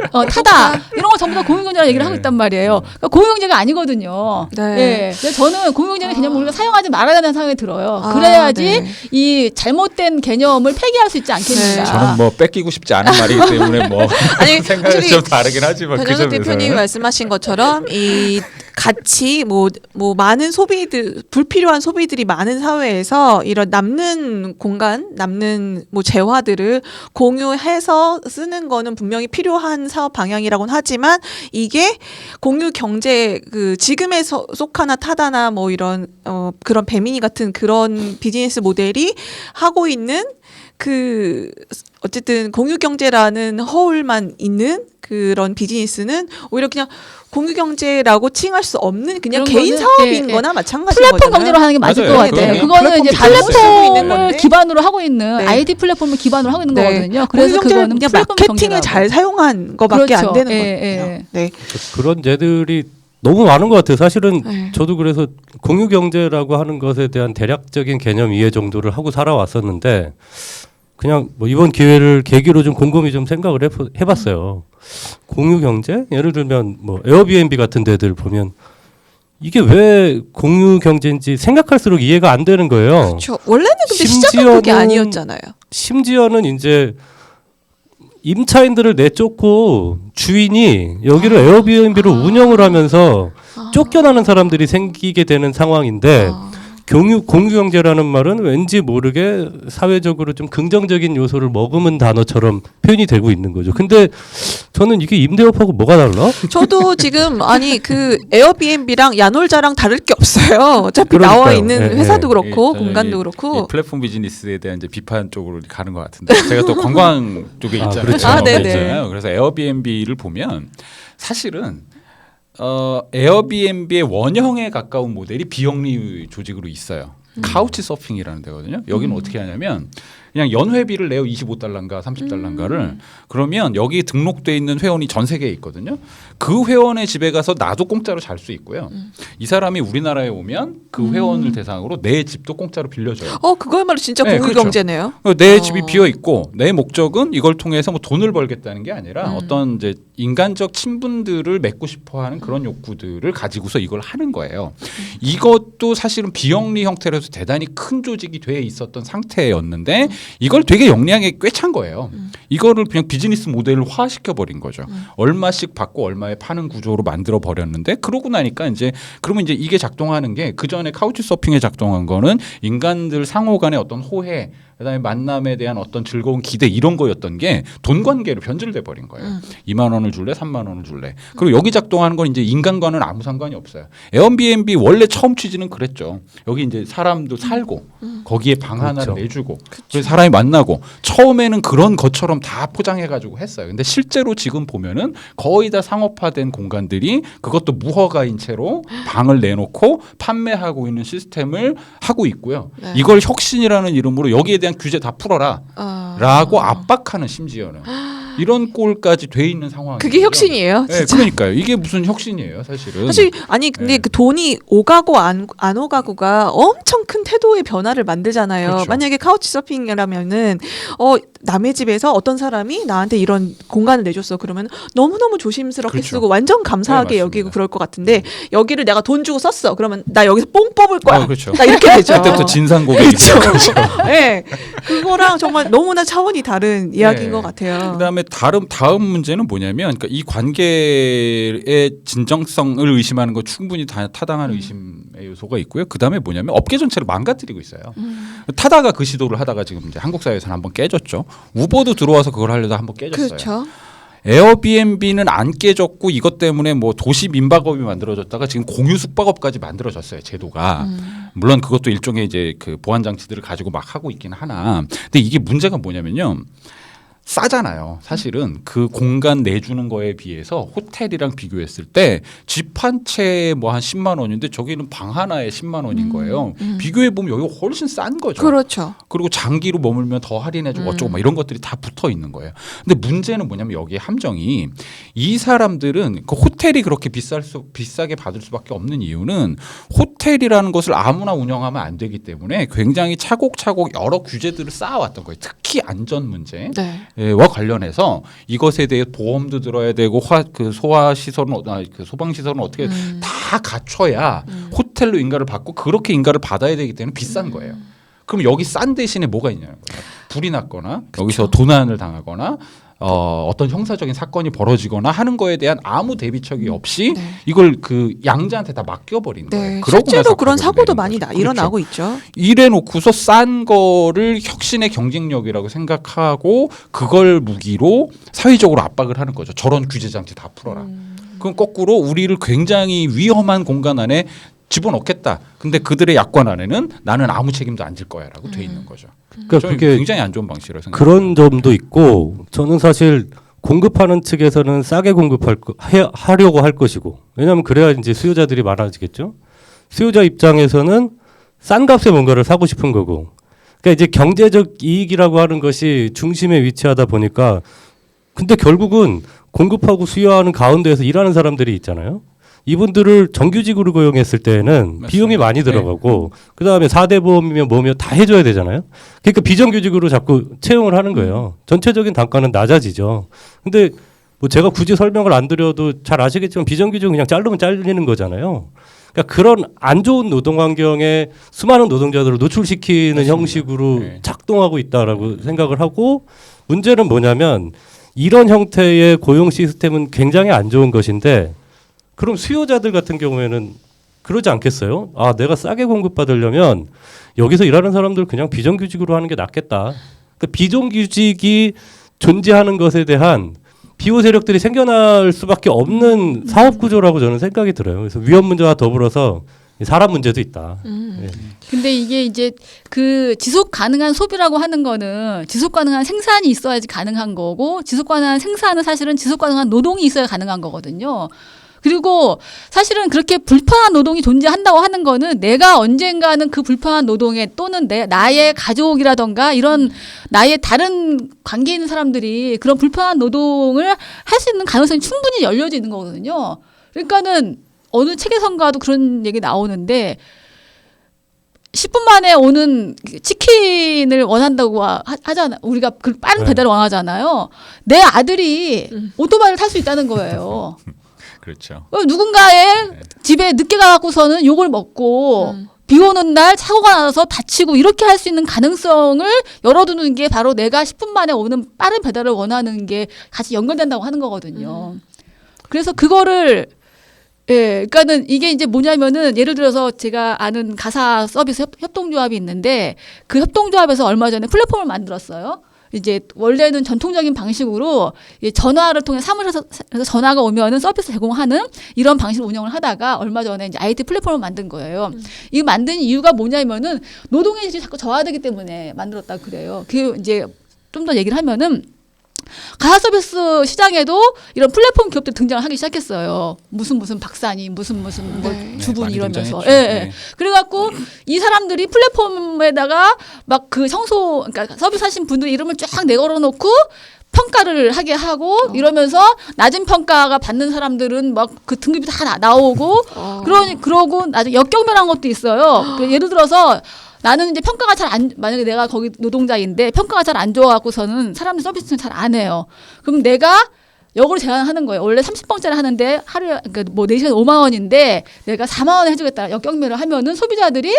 이런 거 전부 다 공유경제라고 얘기를 하고 있단 말이에요. 그러니까 공유경제가 아니거든요. 네. 예. 그래서 저는 공유경제는 개념을 우리가 사용하지 말아야 된다는 생각이 들어요. 아, 그래야지 네. 이 잘못된 개념을 폐기할 수 있지 않겠는가. 네. 저는 뭐 뺏기고 싶지 않은 말이기 때문에 뭐 아니, 생각이 확실히 좀 다르긴 하지만 그 변현석 점에서는 대표님이 말씀하신 것처럼 이 같이 뭐 많은 소비들 불필요한 소비들이 많은 사회에서 이런 남는 공간, 남는 뭐 재화들을 공유해서 쓰는 거는 분명히 필요한 사업 방향이라고는 하지만 이게 공유 경제 그 지금의 소카나 타다나 뭐 이런 그런 배민이 같은 그런 비즈니스 모델이 하고 있는 그 어쨌든 공유 경제라는 허울만 있는 그런 비즈니스는 오히려 그냥 공유 경제라고 칭할 수 없는 그냥 그런 개인 거는, 사업인 예, 거나 마찬가지인 플랫폼 거잖아요. 경제로 하는 게 맞을 맞아요. 것 같아요. 네. 그거는 이제 플랫폼 비즈니스 쓰고 있는 플랫폼을 건데. 기반으로 하고 있는 네. IT 플랫폼을 기반으로 하고 있는 네. 거거든요. 공유 그래서 경제는 그거는 그냥 플랫폼 마케팅에 경제라고. 잘 사용한 거밖에 그렇죠. 안 되는 예, 거거든요. 예. 네. 그런 예들이 너무 많은 것 같아요. 사실은 네. 저도 그래서 공유 경제라고 하는 것에 대한 대략적인 개념 이해 정도를 하고 살아왔었는데 그냥 뭐 이번 기회를 계기로 좀 곰곰이 좀 생각을 해봤어요. 공유 경제? 예를 들면 뭐 에어비앤비 같은 데들 보면 이게 왜 공유 경제인지 생각할수록 이해가 안 되는 거예요. 그렇죠. 원래는 근데 시작은 그게 아니었잖아요. 심지어는 이제 임차인들을 내쫓고 주인이 여기를 에어비앤비로 운영을 하면서 쫓겨나는 사람들이 생기게 되는 상황인데 공유 경제라는 말은 왠지 모르게 사회적으로 좀 긍정적인 요소를 머금은 단어처럼 표현이 되고 있는 거죠. 근데 저는 이게 임대업하고 뭐가 달라? 저도 지금 아니 그 에어비앤비랑 야놀자랑 다를 게 없어요. 어차피 그러니까요. 나와 있는 예, 회사도 예. 그렇고 저는 공간도 이 그렇고. 플랫폼 비즈니스에 대한 이제 비판 쪽으로 가는 것 같은데 제가 또 관광 쪽에 있잖아요. 그렇죠. 네네. 있잖아요. 그래서 에어비앤비를 보면 사실은 에어비앤비의 원형에 가까운 모델이 비영리 조직으로 있어요. 카우치 서핑이라는 데거든요. 여기는 어떻게 하냐면 그냥 연회비를 내요. 25달러인가 30달러인가를. 그러면 여기 등록돼 있는 회원이 전 세계에 있거든요. 그 회원의 집에 가서 나도 공짜로 잘 수 있고요. 이 사람이 우리나라에 오면 그 회원을 대상으로 내 집도 공짜로 빌려줘요. 그거야말로 진짜 네, 공유 그렇죠. 경제네요. 내 집이 비어 있고 내 목적은 이걸 통해서 뭐 돈을 벌겠다는 게 아니라 어떤 이제 인간적 친분들을 맺고 싶어하는 그런 욕구들을 가지고서 이걸 하는 거예요. 이것도 사실은 비영리 형태로서 대단히 큰 조직이 돼 있었던 상태였는데 이걸 되게 영리하게 꿰찬 거예요. 이거를 그냥 비즈니스 모델화 시켜 버린 거죠. 얼마씩 받고 얼마에 파는 구조로 만들어 버렸는데 그러고 나니까 이제 그러면 이제 이게 작동하는 게 그 전에 카우치 서핑에 작동한 거는 인간들 상호 간의 어떤 호혜 그다음에 만남에 대한 어떤 즐거운 기대 이런 거였던 게 돈 관계로 변질돼 버린 거예요. 2만 원을 줄래 3만 원을 줄래. 그리고 여기 작동하는 건 이제 인간과는 아무 상관이 없어요. 에어비앤비 원래 처음 취지는 그랬죠. 여기 이제 사람도 살고 거기에 방 하나를 그렇죠. 내주고 그래서 사람이 만나고 처음에는 그런 것처럼 다 포장해 가지고 했어요. 근데 실제로 지금 보면은 거의 다 상업화된 공간들이 그것도 무허가인 채로 방을 내놓고 판매하고 있는 시스템을 하고 있고요. 네. 이걸 혁신이라는 이름으로 여기에 대한 규제 다 풀어라 라고 압박하는 심지어는 이런 꼴까지 돼 있는 상황이에요. 그게 혁신이에요. 네, 그러니까요. 이게 무슨 혁신이에요, 사실은. 사실 아니 근데 네. 그 돈이 오가고 안 오가고가 엄청 큰 태도의 변화를 만들잖아요. 그렇죠. 만약에 카우치 서핑이라면은 남의 집에서 어떤 사람이 나한테 이런 공간을 내줬어. 그러면 너무너무 조심스럽게 그렇죠. 쓰고 완전 감사하게 네, 여기고 맞습니다. 그럴 것 같은데 여기를 내가 돈 주고 썼어. 그러면 나 여기서 뽕 뽑을 거야. 그렇죠. 나 이렇게 되죠. 그때부터 진상 고객이죠. 그렇죠. 네. 그거랑 정말 너무나 차원이 다른 이야기인 것 같아요. 그다음에 다음 문제는 뭐냐면 그러니까 이 관계의 진정성을 의심하는 거 충분히 타당한 의심에 요소가 있고요. 그 다음에 뭐냐면 업계 전체를 망가뜨리고 있어요. 타다가 그 시도를 하다가 지금 이제 한국 사회에서는 한번 깨졌죠. 우버도 들어와서 그걸 하려다 한번 깨졌어요. 그렇죠. 에어비앤비는 안 깨졌고 이것 때문에 뭐 도시 민박업이 만들어졌다가 지금 공유 숙박업까지 만들어졌어요. 제도가. 물론 그것도 일종의 이제 그 보안 장치들을 가지고 막 하고 있긴 하나. 근데 이게 문제가 뭐냐면요. 싸잖아요. 사실은 그 공간 내주는 거에 비해서 호텔이랑 비교했을 때 집 한 채에 뭐 한 10만 원인데 저기는 방 하나에 10만 원인 거예요. 비교해 보면 여기가 훨씬 싼 거죠. 그렇죠. 그리고 장기로 머물면 더 할인해주고 어쩌고 막 이런 것들이 다 붙어 있는 거예요. 근데 문제는 뭐냐면 여기에 함정이 이 사람들은 그 호텔이 그렇게 비싸게 받을 수밖에 없는 이유는 호텔이라는 것을 아무나 운영하면 안 되기 때문에 굉장히 차곡차곡 여러 규제들을 쌓아왔던 거예요. 특히 안전 문제. 네. 와 관련해서 이것에 대해 보험도 들어야 되고 그 소화 시설은 그 소방 시설은 어떻게 다 갖춰야 호텔로 인가를 받고 그렇게 인가를 받아야 되기 때문에 비싼 거예요. 그럼 여기 싼 대신에 뭐가 있냐는 거예요. 불이 났거나 여기서 도난을 당하거나 어떤 형사적인 사건이 벌어지거나 하는 거에 대한 아무 대비책이 없이 네. 이걸 그 양자한테 다 맡겨버린 거예요. 네. 그러고 실제로 나서 그런 가격을 사고도 내는 많이 거죠. 일어나고 있죠. 이래 놓고서 싼 거를 혁신의 경쟁력이라고 생각하고 그걸 무기로 사회적으로 압박을 하는 거죠. 저런 규제 장치 다 풀어라. 그럼 거꾸로 우리를 굉장히 위험한 공간 안에 집어넣겠다. 근데 그들의 약관 안에는 나는 아무 책임도 안 질 거야라고 돼 있는 거죠. 그러니까 저는 그게 굉장히 안 좋은 방식이라고 생각합니다. 그런 점도 있고 저는 사실 공급하는 측에서는 싸게 하려고 할 것이고 왜냐하면 그래야 이제 수요자들이 많아지겠죠. 수요자 입장에서는 싼 값에 뭔가를 사고 싶은 거고. 그러니까 이제 경제적 이익이라고 하는 것이 중심에 위치하다 보니까 근데 결국은 공급하고 수요하는 가운데에서 일하는 사람들이 있잖아요. 이분들을 정규직으로 고용했을 때에는 맞습니다. 비용이 많이 들어가고 그다음에 4대 보험이면 뭐며 다 해줘야 되잖아요. 그러니까 비정규직으로 자꾸 채용을 하는 거예요. 전체적인 단가는 낮아지죠. 근데 뭐 제가 굳이 설명을 안 드려도 잘 아시겠지만 비정규직은 그냥 자르면 잘리는 거잖아요. 그러니까 그런 안 좋은 노동 환경에 수많은 노동자들을 노출시키는 맞습니다. 형식으로 네. 작동하고 있다라고 생각을 하고 문제는 뭐냐면 이런 형태의 고용 시스템은 굉장히 안 좋은 것인데 그럼 수요자들 같은 경우에는 그러지 않겠어요? 아, 내가 싸게 공급받으려면 여기서 일하는 사람들 그냥 비정규직으로 하는 게 낫겠다. 그러니까 비정규직이 존재하는 것에 대한 비호 세력들이 생겨날 수밖에 없는 사업 구조라고 저는 생각이 들어요. 그래서 위험 문제와 더불어서 사람 문제도 있다. 네. 근데 이게 이제 그 지속 가능한 소비라고 하는 거는 지속 가능한 생산이 있어야지 가능한 거고 지속 가능한 생산은 사실은 지속 가능한 노동이 있어야 가능한 거거든요. 그리고 사실은 그렇게 불편한 노동이 존재한다고 하는 거는 내가 언젠가는 그 불편한 노동에 또는 나의 가족이라던가 이런 나의 다른 관계 있는 사람들이 그런 불편한 노동을 할 수 있는 가능성이 충분히 열려져 있는 거거든요. 그러니까는 어느 책에선가도 그런 얘기 나오는데 10분 만에 오는 치킨을 원한다고 하잖아. 우리가 그 빠른 배달을 원하잖아요. 내 아들이 오토바이를 탈 수 있다는 거예요. 그렇죠. 누군가의 집에 늦게 가갖고서는 욕을 먹고 비 오는 날 사고가 나서 다치고 이렇게 할 수 있는 가능성을 열어두는 게 바로 내가 10분 만에 오는 빠른 배달을 원하는 게 같이 연결된다고 하는 거거든요. 그래서 그거를 그러니까는 이게 이제 뭐냐면은 예를 들어서 제가 아는 가사 서비스 협동조합이 있는데 그 협동조합에서 얼마 전에 플랫폼을 만들었어요. 이제 원래는 전통적인 방식으로 전화를 통해 사무실에서 전화가 오면은 서비스 제공하는 이런 방식으로 운영을 하다가 얼마 전에 이제 IT 플랫폼을 만든 거예요. 이 만든 이유가 뭐냐면은 노동의 질이 자꾸 저하되기 때문에 만들었다 그래요. 그 이제 좀 더 얘기를 하면은 가사 서비스 시장에도 이런 플랫폼 기업들 등장을 하기 시작했어요. 무슨 박사니 무슨 뭐 네. 주분 많이 이러면서. 등장했죠. 예. 네. 그래갖고 이 사람들이 플랫폼에다가 막 그 그러니까 서비스 하신 분들 이름을 쫙 내걸어 놓고 평가를 하게 하고 이러면서 낮은 평가가 받는 사람들은 막 그 등급이 다 나오고 그러고 나중에 역경멸한 것도 있어요. 예를 들어서 나는 이제 평가가 만약에 내가 거기 노동자인데 평가가 잘 안 좋아갖고서는 사람들 서비스는 잘 안 해요. 그럼 내가 역으로 제안하는 거예요. 원래 30번째를 하는데 하루에, 그러니까 뭐 4시간 5만 원인데 내가 4만 원에 해주겠다. 역경매를 하면은 소비자들이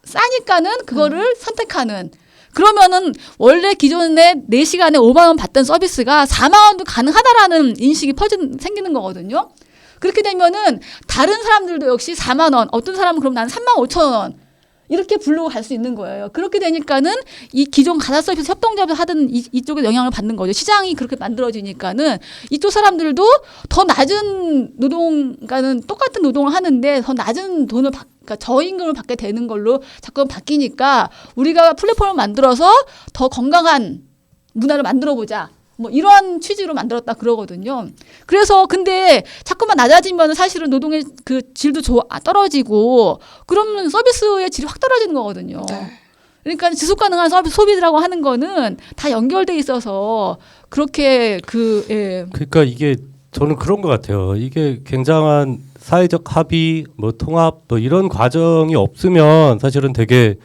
싸니까는 그거를 선택하는. 그러면은 원래 기존에 4시간에 5만 원 받던 서비스가 4만 원도 가능하다라는 인식이 생기는 거거든요. 그렇게 되면은 다른 사람들도 역시 4만 원, 어떤 사람은 그럼 나는 3만 5천 원 이렇게 부르고 갈 수 있는 거예요. 그렇게 되니까는 이 기존 가사 서비스 협동조합을 하던 이쪽에 영향을 받는 거죠. 시장이 그렇게 만들어지니까는 이쪽 사람들도 더 낮은 그러니까는 똑같은 노동을 하는데 더 낮은 돈을 그러니까 저임금을 받게 되는 걸로 자꾸 바뀌니까 우리가 플랫폼을 만들어서 더 건강한 문화를 만들어 보자. 뭐 이런 취지로 만들었다 그러거든요. 그래서 근데 자꾸만 낮아지면 사실은 노동의 그 질도 떨어지고 그러면 서비스의 질이 확 떨어지는 거거든요. 네. 그러니까 지속 가능한 서비스 소비라고 하는 거는 다 연결돼 있어서 그렇게 예. 그러니까 이게 저는 그런 것 같아요. 이게 굉장한 사회적 합의, 뭐 통합, 뭐 이런 과정이 없으면 사실은 되게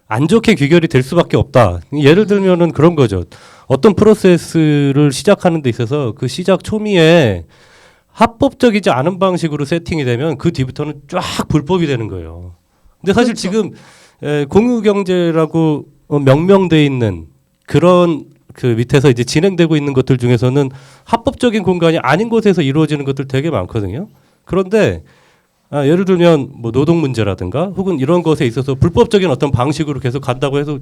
안 좋게 귀결이 될 수밖에 없다. 예를 들면은 그런 거죠. 어떤 프로세스를 시작하는 데 있어서 그 시작 초미에 합법적이지 않은 방식으로 세팅이 되면 그 뒤부터는 쫙 불법이 되는 거예요. 근데 사실 그렇죠. 지금 공유경제라고 명명돼 있는 그런 그 밑에서 이제 진행되고 있는 것들 중에서는 합법적인 공간이 아닌 곳에서 이루어지는 것들 되게 많거든요. 그런데 예를 들면 뭐 노동 문제라든가 혹은 이런 것에 있어서 불법적인 어떤 방식으로 계속 간다고 해서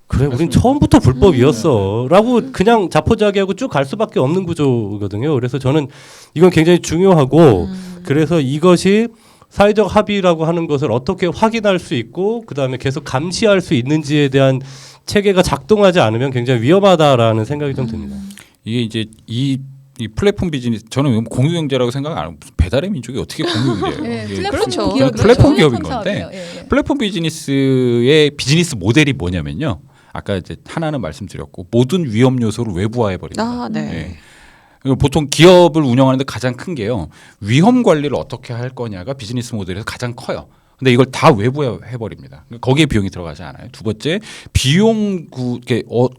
그래 우린 처음부터 불법이었어라고 그냥 자포자기하고 쭉 갈 수밖에 없는 구조거든요. 그래서 저는 이건 굉장히 중요하고 그래서 이것이 사회적 합의라고 하는 것을 어떻게 확인할 수 있고 그다음에 계속 감시할 수 있는지에 대한 체계가 작동하지 않으면 굉장히 위험하다라는 생각이 좀 듭니다. 이게 이제 이 플랫폼 비즈니스 저는 공유경제라고 생각 안 하고 배달의 민족이 어떻게 공유경제예요? 네, 이게 그렇죠. 그냥 그렇죠. 플랫폼 기업인 건데 사업이에요. 예, 예. 플랫폼 비즈니스의 비즈니스 모델이 뭐냐면요. 아까 이제 하나는 말씀드렸고 모든 위험 요소를 외부화해 버립니다. 아, 네. 보통 기업을 운영하는데 가장 큰 게요. 위험 관리를 어떻게 할 거냐가 비즈니스 모델에서 가장 커요. 근데 이걸 다 외부해 버립니다. 거기에 비용이 들어가지 않아요. 두 번째, 비용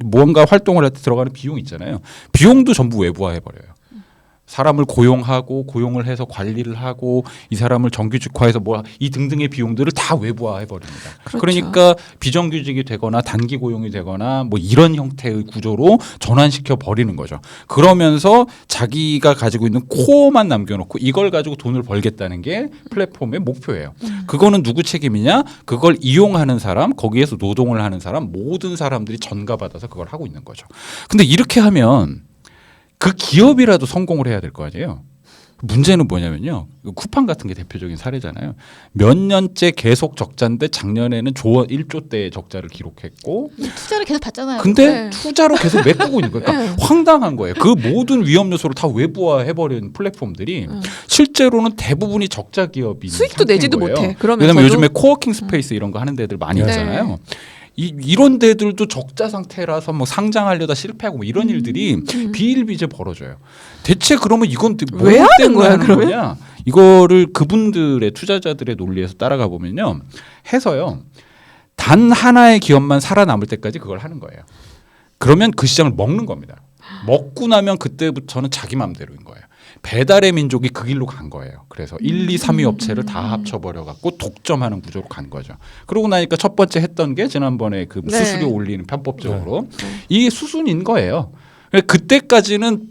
무언가 활동을 할 때 들어가는 비용 있잖아요. 비용도 전부 외부화해 버려요. 사람을 고용을 해서 관리를 하고 이 사람을 정규직화해서 뭐 이 등등의 비용들을 다 외부화해 버립니다. 그렇죠. 그러니까 비정규직이 되거나 단기 고용이 되거나 뭐 이런 형태의 구조로 전환시켜 버리는 거죠. 그러면서 자기가 가지고 있는 코어만 남겨놓고 이걸 가지고 돈을 벌겠다는 게 플랫폼의 목표예요. 그거는 누구 책임이냐? 그걸 이용하는 사람, 거기에서 노동을 하는 사람, 모든 사람들이 전가받아서 그걸 하고 있는 거죠. 근데 이렇게 하면 그 기업이라도 성공을 해야 될 거 아니에요. 문제는 뭐냐면요. 쿠팡 같은 게 대표적인 사례잖아요. 몇 년째 계속 적자인데 작년에는 1조대의 적자를 기록했고 투자를 계속 받잖아요. 근데 네. 투자로 계속 메꾸고 있는 거예요. 그러니까 황당한 거예요. 그 모든 위험 요소를 다 외부화해버린 플랫폼들이 실제로는 대부분이 적자 기업인 수익도 상태인 내지도 거예요. 못해. 그러면서도 왜냐하면 요즘에 코워킹 스페이스 이런 거 하는 데들 많이 네. 있잖아요. 이런 데들도 적자 상태라서 뭐 상장하려다 실패하고 뭐 이런 일들이 비일비재 벌어져요. 대체 그러면 이건 왜 하는 때문에 거야, 하는 그러면? 거냐? 이거를 그분들의 투자자들의 논리에서 따라가 보면요. 해서요. 단 하나의 기업만 살아남을 때까지 그걸 하는 거예요. 그러면 그 시장을 먹는 겁니다. 먹고 나면 그때부터는 자기 마음대로인 거예요. 배달의 민족이 그 길로 간 거예요. 그래서 1, 2, 3위 업체를 다 합쳐버려 갖고 독점하는 구조로 간 거죠. 그러고 나니까 첫 번째 했던 게 지난번에 그 네. 수수료 올리는 편법적으로 이게 수순인 거예요. 그때까지는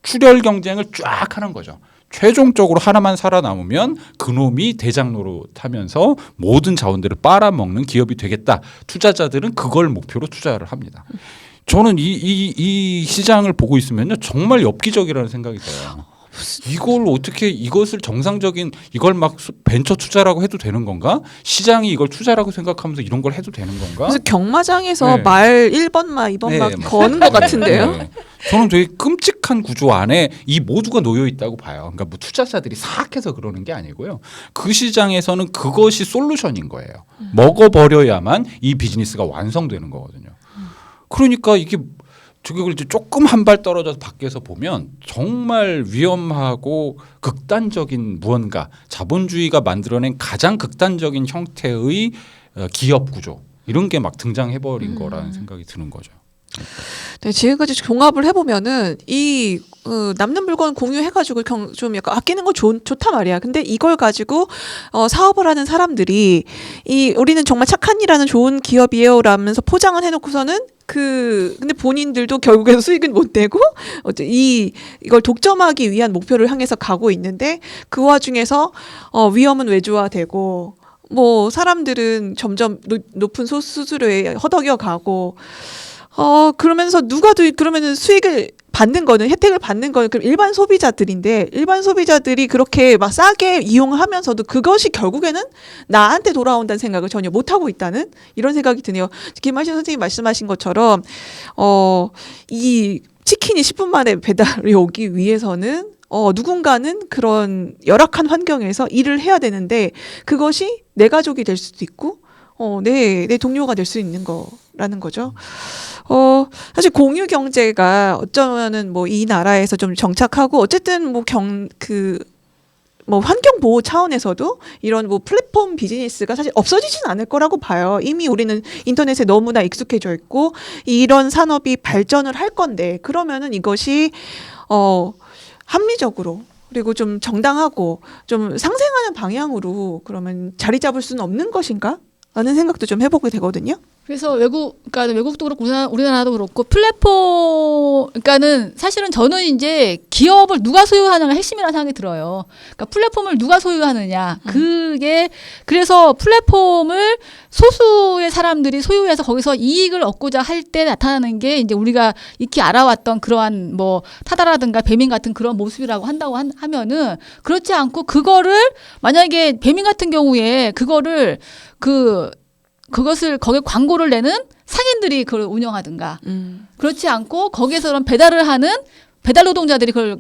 출혈 경쟁을 쫙 하는 거죠. 최종적으로 하나만 살아남으면 그놈이 대장로로 타면서 모든 자원들을 빨아먹는 기업이 되겠다. 투자자들은 그걸 목표로 투자를 합니다. 저는 이 시장을 보고 있으면요 정말 엽기적이라는 생각이 들어요. 이걸 어떻게 이것을 정상적인 이걸 막 벤처 투자라고 해도 되는 건가? 시장이 이걸 투자라고 생각하면서 이런 걸 해도 되는 건가? 그래서 경마장에서 네. 말 1번마 2번마 네, 거는 것 같은데요. 네. 저는 되게 끔찍한 구조 안에 이 모두가 놓여 있다고 봐요. 그러니까 뭐 투자자들이 사악해서 그러는 게 아니고요. 그 시장에서는 그것이 솔루션인 거예요. 먹어버려야만 이 비즈니스가 완성되는 거거든요. 그러니까 이게 저걸 이제 조금 한 발 떨어져서 밖에서 보면 정말 위험하고 극단적인 무언가 자본주의가 만들어낸 가장 극단적인 형태의 기업 구조 이런 게 막 등장해버린 거라는 생각이 드는 거죠. 네, 지금까지 종합을 해보면은 이 남는 물건 공유해가지고 좀 약간 아끼는 거 좋다 말이야. 근데 이걸 가지고 사업을 하는 사람들이 우리는 정말 착한 일하는 좋은 기업이에요라면서 포장을 해놓고서는 근데 본인들도 결국에는 수익은 못 내고 이걸 독점하기 위한 목표를 향해서 가고 있는데 그 와중에서 위험은 외주화되고 뭐 사람들은 점점 높은 수수료에 허덕여 가고 그러면서 그러면은 수익을 받는 거는 혜택을 받는 거는 그럼 일반 소비자들인데 일반 소비자들이 그렇게 막 싸게 이용하면서도 그것이 결국에는 나한테 돌아온다는 생각을 전혀 못 하고 있다는 이런 생각이 드네요. 김하신 선생님 말씀하신 것처럼 이 치킨이 10분 만에 배달이 오기 위해서는 누군가는 그런 열악한 환경에서 일을 해야 되는데 그것이 내 가족이 될 수도 있고 내 동료가 될 수 있는 거라는 거죠. 사실 공유 경제가 어쩌면은 뭐 이 나라에서 좀 정착하고 어쨌든 환경 보호 차원에서도 이런 뭐 플랫폼 비즈니스가 사실 없어지진 않을 거라고 봐요. 이미 우리는 인터넷에 너무나 익숙해져 있고 이런 산업이 발전을 할 건데 그러면은 이것이 합리적으로 그리고 좀 정당하고 좀 상생하는 방향으로 그러면 자리 잡을 수는 없는 것인가? 라는 생각도 좀 해보게 되거든요. 그래서 그러니까 외국도 그렇고 우리나라도 그렇고 그러니까는 사실은 저는 이제 기업을 누가 소유하느냐가 핵심이라는 생각이 들어요. 그러니까 플랫폼을 누가 소유하느냐. 그래서 플랫폼을 소수의 사람들이 소유해서 거기서 이익을 얻고자 할 때 나타나는 게 이제 우리가 익히 알아왔던 그러한 뭐 타다라든가 배민 같은 그런 모습이라고 한다고 하면은 그렇지 않고 그거를 만약에 배민 같은 경우에 그것을 거기에 광고를 내는 상인들이 그걸 운영하든가 그렇지 않고 거기에서 그런 배달을 하는 배달 노동자들이 그걸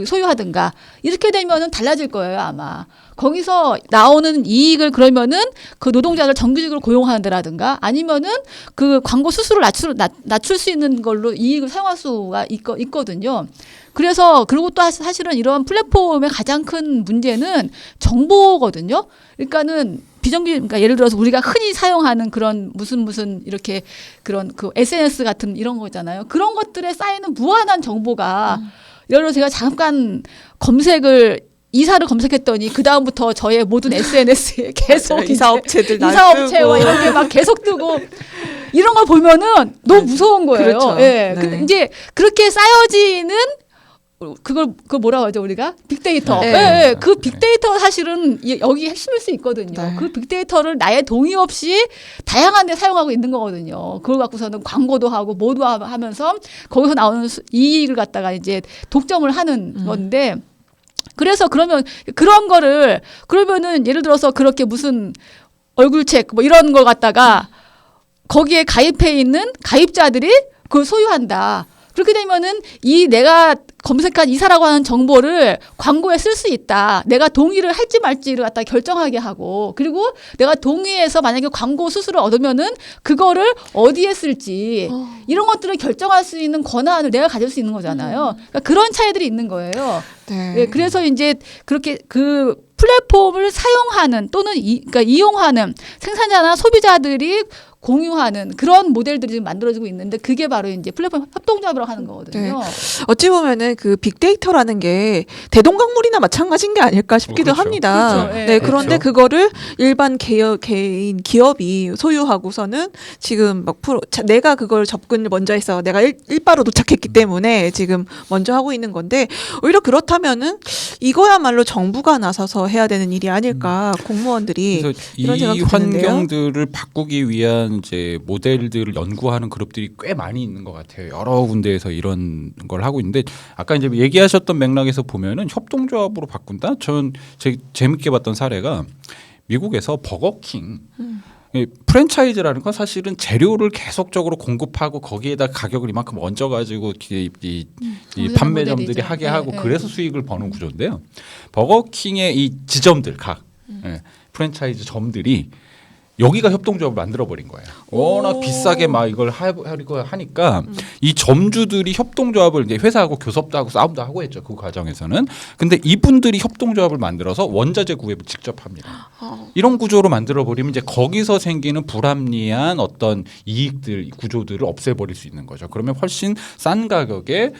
소유하든가 이렇게 되면은 달라질 거예요 아마. 거기서 나오는 이익을 그러면은 그 노동자들 정규직으로 고용하는 데라든가 아니면은 그 광고 수수료를 낮출 수 있는 걸로 이익을 사용할 수가 있거든요. 그래서 그리고 또 사실은 이런 플랫폼의 가장 큰 문제는 정보거든요. 그러니까는 그러니까 예를 들어서 우리가 흔히 사용하는 그런 무슨 이렇게 그런 그 SNS 같은 이런 거 있잖아요. 그런 것들에 쌓이는 무한한 정보가 예를 들어 제가 잠깐 이사를 검색했더니 그 다음부터 저의 모든 SNS에 계속 이사업체와 이런 게 막 계속 뜨고 이런 걸 보면은 너무 무서운 거예요. 그렇죠. 예. 네. 근데 이제 그렇게 쌓여지는 그걸 뭐라고 하죠 우리가 빅데이터. 네. 예, 예. 그 빅데이터 사실은 여기 핵심일 수 있거든요. 네. 그 빅데이터를 나의 동의 없이 다양한 데 사용하고 있는 거거든요. 그걸 갖고서는 광고도 하고 뭐도 하면서 거기서 나오는 이익을 갖다가 이제 독점을 하는 건데. 그래서 그러면 그런 거를 그러면은 예를 들어서 그렇게 무슨 얼굴책 뭐 이런 걸 갖다가 거기에 가입해 있는 가입자들이 그걸 소유한다. 그렇게 되면은 내가 검색한 이사라고 하는 정보를 광고에 쓸 수 있다. 내가 동의를 할지 말지를 갖다 결정하게 하고 그리고 내가 동의해서 만약에 광고 수수료를 얻으면은 그거를 어디에 쓸지 이런 것들을 결정할 수 있는 권한을 내가 가질 수 있는 거잖아요. 그러니까 그런 차이들이 있는 거예요. 네. 예, 그래서 이제 그렇게 그 플랫폼을 사용하는 또는 그러니까 이용하는 생산자나 소비자들이 공유하는 그런 모델들이 지금 만들어지고 있는데 그게 바로 이제 플랫폼 협동조합이라고 하는 거거든요. 네. 어찌 보면은 그 빅데이터라는 게 대동강물이나 마찬가지인 게 아닐까 싶기도 그렇죠. 합니다. 그렇죠. 네, 그런데 그렇죠. 그거를 일반 기업이 소유하고서는 지금 막 내가 그걸 접근을 먼저 해서 내가 일바로 도착했기 때문에 지금 먼저 하고 있는 건데 오히려 그렇다면은 이거야말로 정부가 나서서 해야 되는 일이 아닐까 공무원들이 그래서 이런 이 생각이 드는데요. 환경들을 바꾸기 위한 이제 모델들을 연구하는 그룹들이 꽤 많이 있는 것 같아요. 여러 군데에서 이런 걸 하고 있는데 아까 이제 얘기하셨던 맥락에서 보면은 협동조합으로 바꾼다. 전 재밌게 봤던 사례가 미국에서 버거킹. 이 프랜차이즈라는 건 사실은 재료를 계속적으로 공급하고 거기에다 가격을 이만큼 얹어가지고 이 판매점들이 모델이죠. 하게 네, 하고 네. 그래서 수익을 버는 구조인데요. 버거킹의 이 지점들 프랜차이즈 점들이 여기가 협동조합을 만들어버린 거예요. 워낙 비싸게 막 이걸 하려고 하니까 이 점주들이 협동조합을 이제 회사하고 교섭도 하고 싸움도 하고 했죠. 그 과정에서는. 근데 이분들이 협동조합을 만들어서 원자재 구입을 직접 합니다. 이런 구조로 만들어버리면 이제 거기서 생기는 불합리한 어떤 이익들, 구조들을 없애버릴 수 있는 거죠. 그러면 훨씬 싼 가격에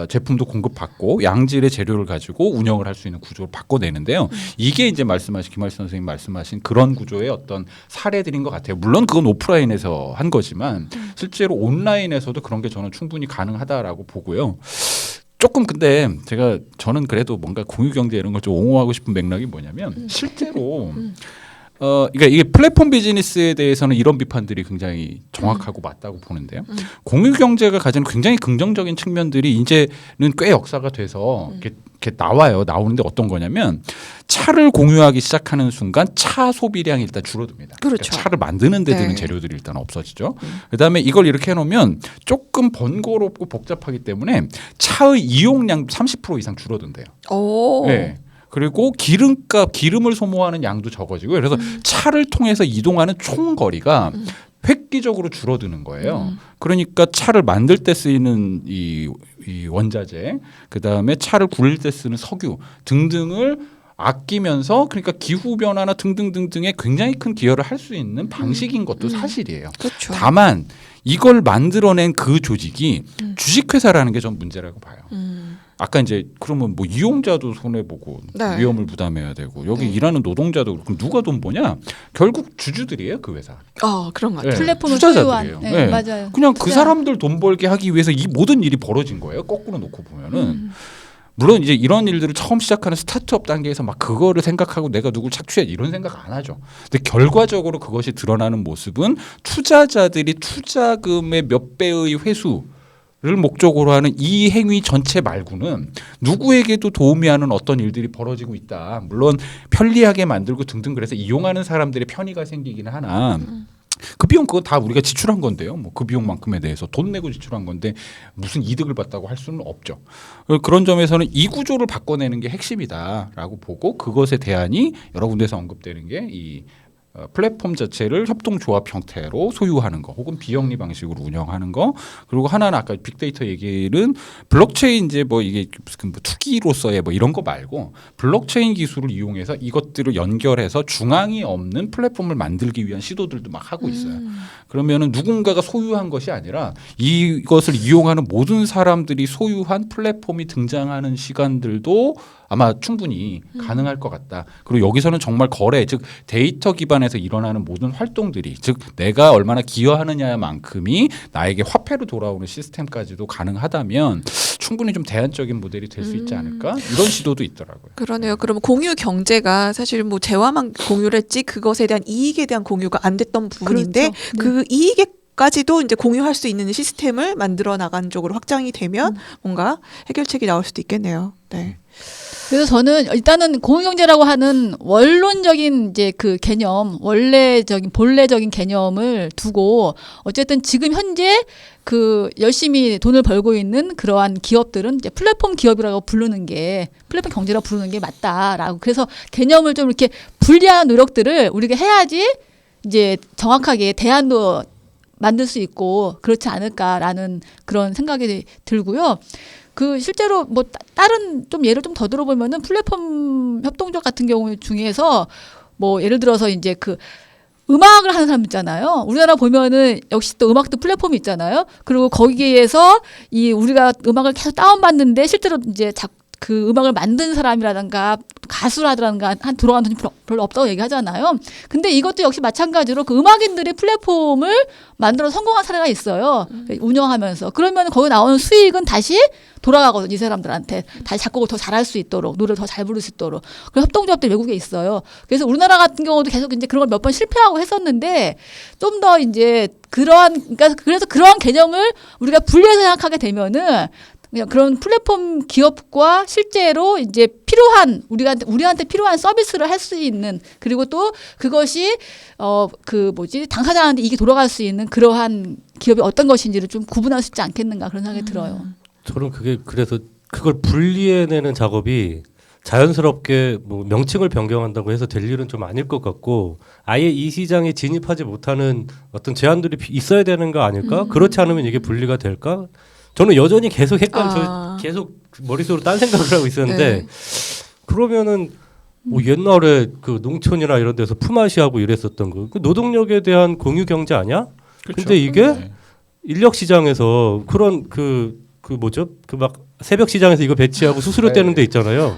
제품도 공급받고 양질의 재료를 가지고 운영을 할 수 있는 구조를 바꿔내는데요. 이게 이제 김할신 선생님 말씀하신 그런 구조의 어떤 사례들인 것 같아요. 물론 그건 오프라인에서 한 거지만 실제로 온라인에서도 그런 게 저는 충분히 가능하다라고 보고요. 조금 근데 저는 그래도 뭔가 공유경제 이런 걸 좀 옹호하고 싶은 맥락이 뭐냐면 실제로 그러니까 이게 플랫폼 비즈니스에 대해서는 이런 비판들이 굉장히 정확하고 맞다고 보는데요. 공유경제가 가지는 굉장히 긍정적인 측면들이 이제는 꽤 역사가 돼서 이렇게 나오는데 어떤 거냐면 차를 공유하기 시작하는 순간 차 소비량이 일단 줄어듭니다. 그렇죠. 그러니까 차를 만드는 데 드는 네. 재료들이 일단 없어지죠. 그다음에 이걸 이렇게 해놓으면 조금 번거롭고 복잡하기 때문에 차의 이용량 30% 이상 줄어든대요. 오. 네. 그리고 기름을 소모하는 양도 적어지고 그래서 차를 통해서 이동하는 총 거리가 획기적으로 줄어드는 거예요. 그러니까 차를 만들 때 쓰이는 이 원자재, 그 다음에 차를 굴릴 때 쓰는 석유 등등을 아끼면서 그러니까 기후 변화나 등등등등에 굉장히 큰 기여를 할 수 있는 방식인 것도 사실이에요. 그렇죠. 다만 이걸 만들어낸 그 조직이 주식회사라는 게 전 문제라고 봐요. 아까 이제 그러면 뭐 이용자도 손해 보고 네. 위험을 부담해야 되고 여기 네. 일하는 노동자도 그럼 누가 돈 버냐? 결국 주주들이에요, 그 회사. 그런 것 같아요. 네. 플랫폼을 투자자들이에요. 소유한. 네, 네. 맞아요. 그냥 그 투자. 사람들 돈 벌게 하기 위해서 이 모든 일이 벌어진 거예요. 거꾸로 놓고 보면은. 물론 이제 이런 일들을 처음 시작하는 스타트업 단계에서 막 그거를 생각하고 내가 누굴 착취해 이런 생각 안 하죠. 근데 결과적으로 그것이 드러나는 모습은 투자자들이 투자금의 몇 배의 회수를 목적으로 하는 이 행위 전체 말고는 누구에게도 도움이 하는 어떤 일들이 벌어지고 있다. 물론 편리하게 만들고 등등 그래서 이용하는 사람들의 편의가 생기기는 하나 그 비용 그건 다 우리가 지출한 건데요. 뭐 그 비용만큼에 대해서 돈 내고 지출한 건데 무슨 이득을 봤다고 할 수는 없죠. 그런 점에서는 이 구조를 바꿔내는 게 핵심이다라고 보고 그것의 대안이 여러 군데서 언급되는 게 이 플랫폼 자체를 협동조합 형태로 소유하는 거 혹은 비영리 방식으로 운영하는 거 그리고 하나는 아까 빅데이터 얘기는 블록체인 이제 뭐 이게 무슨 뭐 투기로서의 뭐 이런 거 말고 블록체인 기술을 이용해서 이것들을 연결해서 중앙이 없는 플랫폼을 만들기 위한 시도들도 막 하고 있어요. 그러면은 누군가가 소유한 것이 아니라 이것을 이용하는 모든 사람들이 소유한 플랫폼이 등장하는 시간들도 아마 충분히 가능할 것 같다. 그리고 여기서는 정말 거래, 즉 데이터 기반에서 일어나는 모든 활동들이, 즉 내가 얼마나 기여하느냐만큼이 나에게 화폐로 돌아오는 시스템까지도 가능하다면 충분히 좀 대안적인 모델이 될 수 있지 않을까? 이런 시도도 있더라고요. 그러네요. 그러면 공유 경제가 사실 뭐 재화만 공유를 했지 그것에 대한 이익에 대한 공유가 안 됐던 부분인데 그렇죠. 그 이익에 까지도 이제 공유할 수 있는 시스템을 만들어 나간 쪽으로 확장이 되면 뭔가 해결책이 나올 수도 있겠네요. 네. 그래서 저는 일단은 공유경제라고 하는 원론적인 이제 그 개념, 본래적인 개념을 두고 어쨌든 지금 현재 그 열심히 돈을 벌고 있는 그러한 기업들은 이제 플랫폼 기업이라고 부르는 게 플랫폼 경제라고 부르는 게 맞다라고 그래서 개념을 좀 이렇게 분리하는 노력들을 우리가 해야지 이제 정확하게 대안도 만들 수 있고 그렇지 않을까라는 그런 생각이 들고요. 그 실제로 뭐 다른 좀 예를 좀 더 들어보면은 플랫폼 협동조합 같은 경우 중에서 뭐 예를 들어서 이제 그 음악을 하는 사람 있잖아요. 우리나라 보면은 역시 또 음악도 플랫폼이 있잖아요. 그리고 거기에서 이 우리가 음악을 계속 다운받는데 실제로 이제 그 음악을 만든 사람이라든가 가수라든가 한 들어가는 돈이 별로 없다고 얘기하잖아요. 근데 이것도 역시 마찬가지로 그 음악인들이 플랫폼을 만들어 성공한 사례가 있어요. 운영하면서. 그러면 거기 나오는 수익은 다시 돌아가거든요. 이 사람들한테. 다시 작곡을 더 잘할 수 있도록, 노래를 더 잘 부를 수 있도록. 그런 협동조합들이 외국에 있어요. 그래서 우리나라 같은 경우도 계속 이제 그런 걸 몇 번 실패하고 했었는데 좀 더 이제 그러니까 그래서 그러한 개념을 우리가 분리해서 생각하게 되면은 그냥 그런 플랫폼 기업과 실제로 이제 필요한 우리한테 필요한 서비스를 할 수 있는 그리고 또 그것이 당사자한테 이게 돌아갈 수 있는 그러한 기업이 어떤 것인지를 좀 구분할 수 있지 않겠는가 그런 생각이 들어요. 저는 그래서 그걸 분리해내는 작업이 자연스럽게 뭐 명칭을 변경한다고 해서 될 일은 좀 아닐 것 같고 아예 이 시장에 진입하지 못하는 어떤 제한들이 있어야 되는 거 아닐까? 그렇지 않으면 이게 분리가 될까? 저는 여전히 계속 계속 머릿속으로 딴 생각을 하고 있었는데 네. 그러면은 뭐 옛날에 그 농촌이나 이런 데서 품앗이하고 이랬었던 거 그 노동력에 대한 공유 경제 아니야? 근데 이게 네. 인력 시장에서 그런 그 뭐죠? 그 막 새벽 시장에서 이거 배치하고 수수료 떼는 데 있잖아요.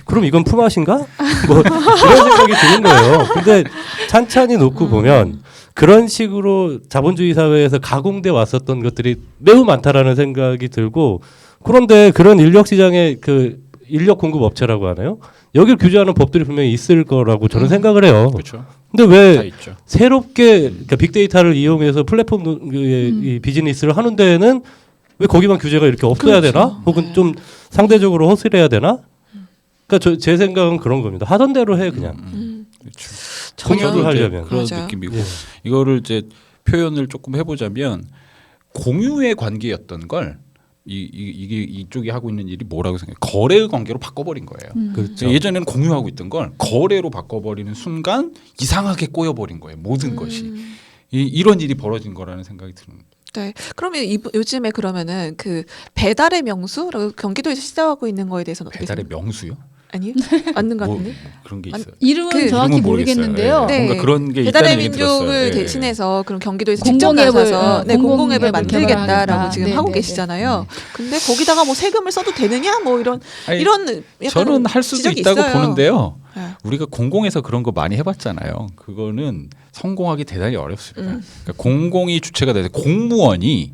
그럼 이건 품앗인가? 뭐 이런 생각이 드는 거예요. 근데 찬찬히 놓고 보면 그런 식으로 자본주의 사회에서 가공돼 왔었던 것들이 매우 많다라는 생각이 들고, 그런데 그런 인력 시장의 그 인력 공급 업체라고 하나요? 여기를 규제하는 법들이 분명히 있을 거라고 저는 생각을 해요. 그렇죠. 근데 다 왜 있죠. 새롭게 그러니까 빅데이터를 이용해서 플랫폼 이 비즈니스를 하는 데에는 왜 거기만 규제가 이렇게 없어야 되나? 혹은 좀 상대적으로 허술해야 되나? 그러니까 제 생각은 그런 겁니다. 하던 대로 해 그냥. 그렇죠. 공유를 이제 하려면. 그런 맞아요. 느낌이고 예. 이거를 이제 표현을 조금 해보자면 공유의 관계였던 걸 이게 이쪽이 하고 있는 일이 뭐라고 생각해요? 거래의 관계로 바꿔버린 거예요. 그렇죠. 예전에는 공유하고 있던 걸 거래로 바꿔버리는 순간 이상하게 꼬여버린 거예요. 모든 것이 이런 일이 벌어진 거라는 생각이 드는. 네. 그러면 요즘에 그러면은 그 배달의 명수라고 경기도에서 시도하고 있는 거에 대해서는 어떻게 배달의 생각해요? 명수요? 아니요? 맞는 것 뭐, 같은데. 그런 게 아니, 있어요. 이름은 그 정확히 이름은 모르겠어요. 모르겠는데요. 예. 뭔가 그런 게 배달의 있다는 얘기 들었어요. 민족을 예, 대신해서 그런 경기도에서 직접 공공앱을, 나서서 네, 공공앱을 공공앱을 만들겠다라고 개발하겠다. 지금 네, 하고 네, 계시잖아요. 근데 거기다가 뭐 세금을 써도 되느냐 뭐 이런 아니, 이런 약간 저는 할 수도 지적이 있다고 있어요. 보는데요. 네. 우리가 공공에서 그런 거 많이 해봤잖아요. 그거는 성공하기 대단히 어렵습니다. 그러니까 공공이 주체가 돼서 공무원이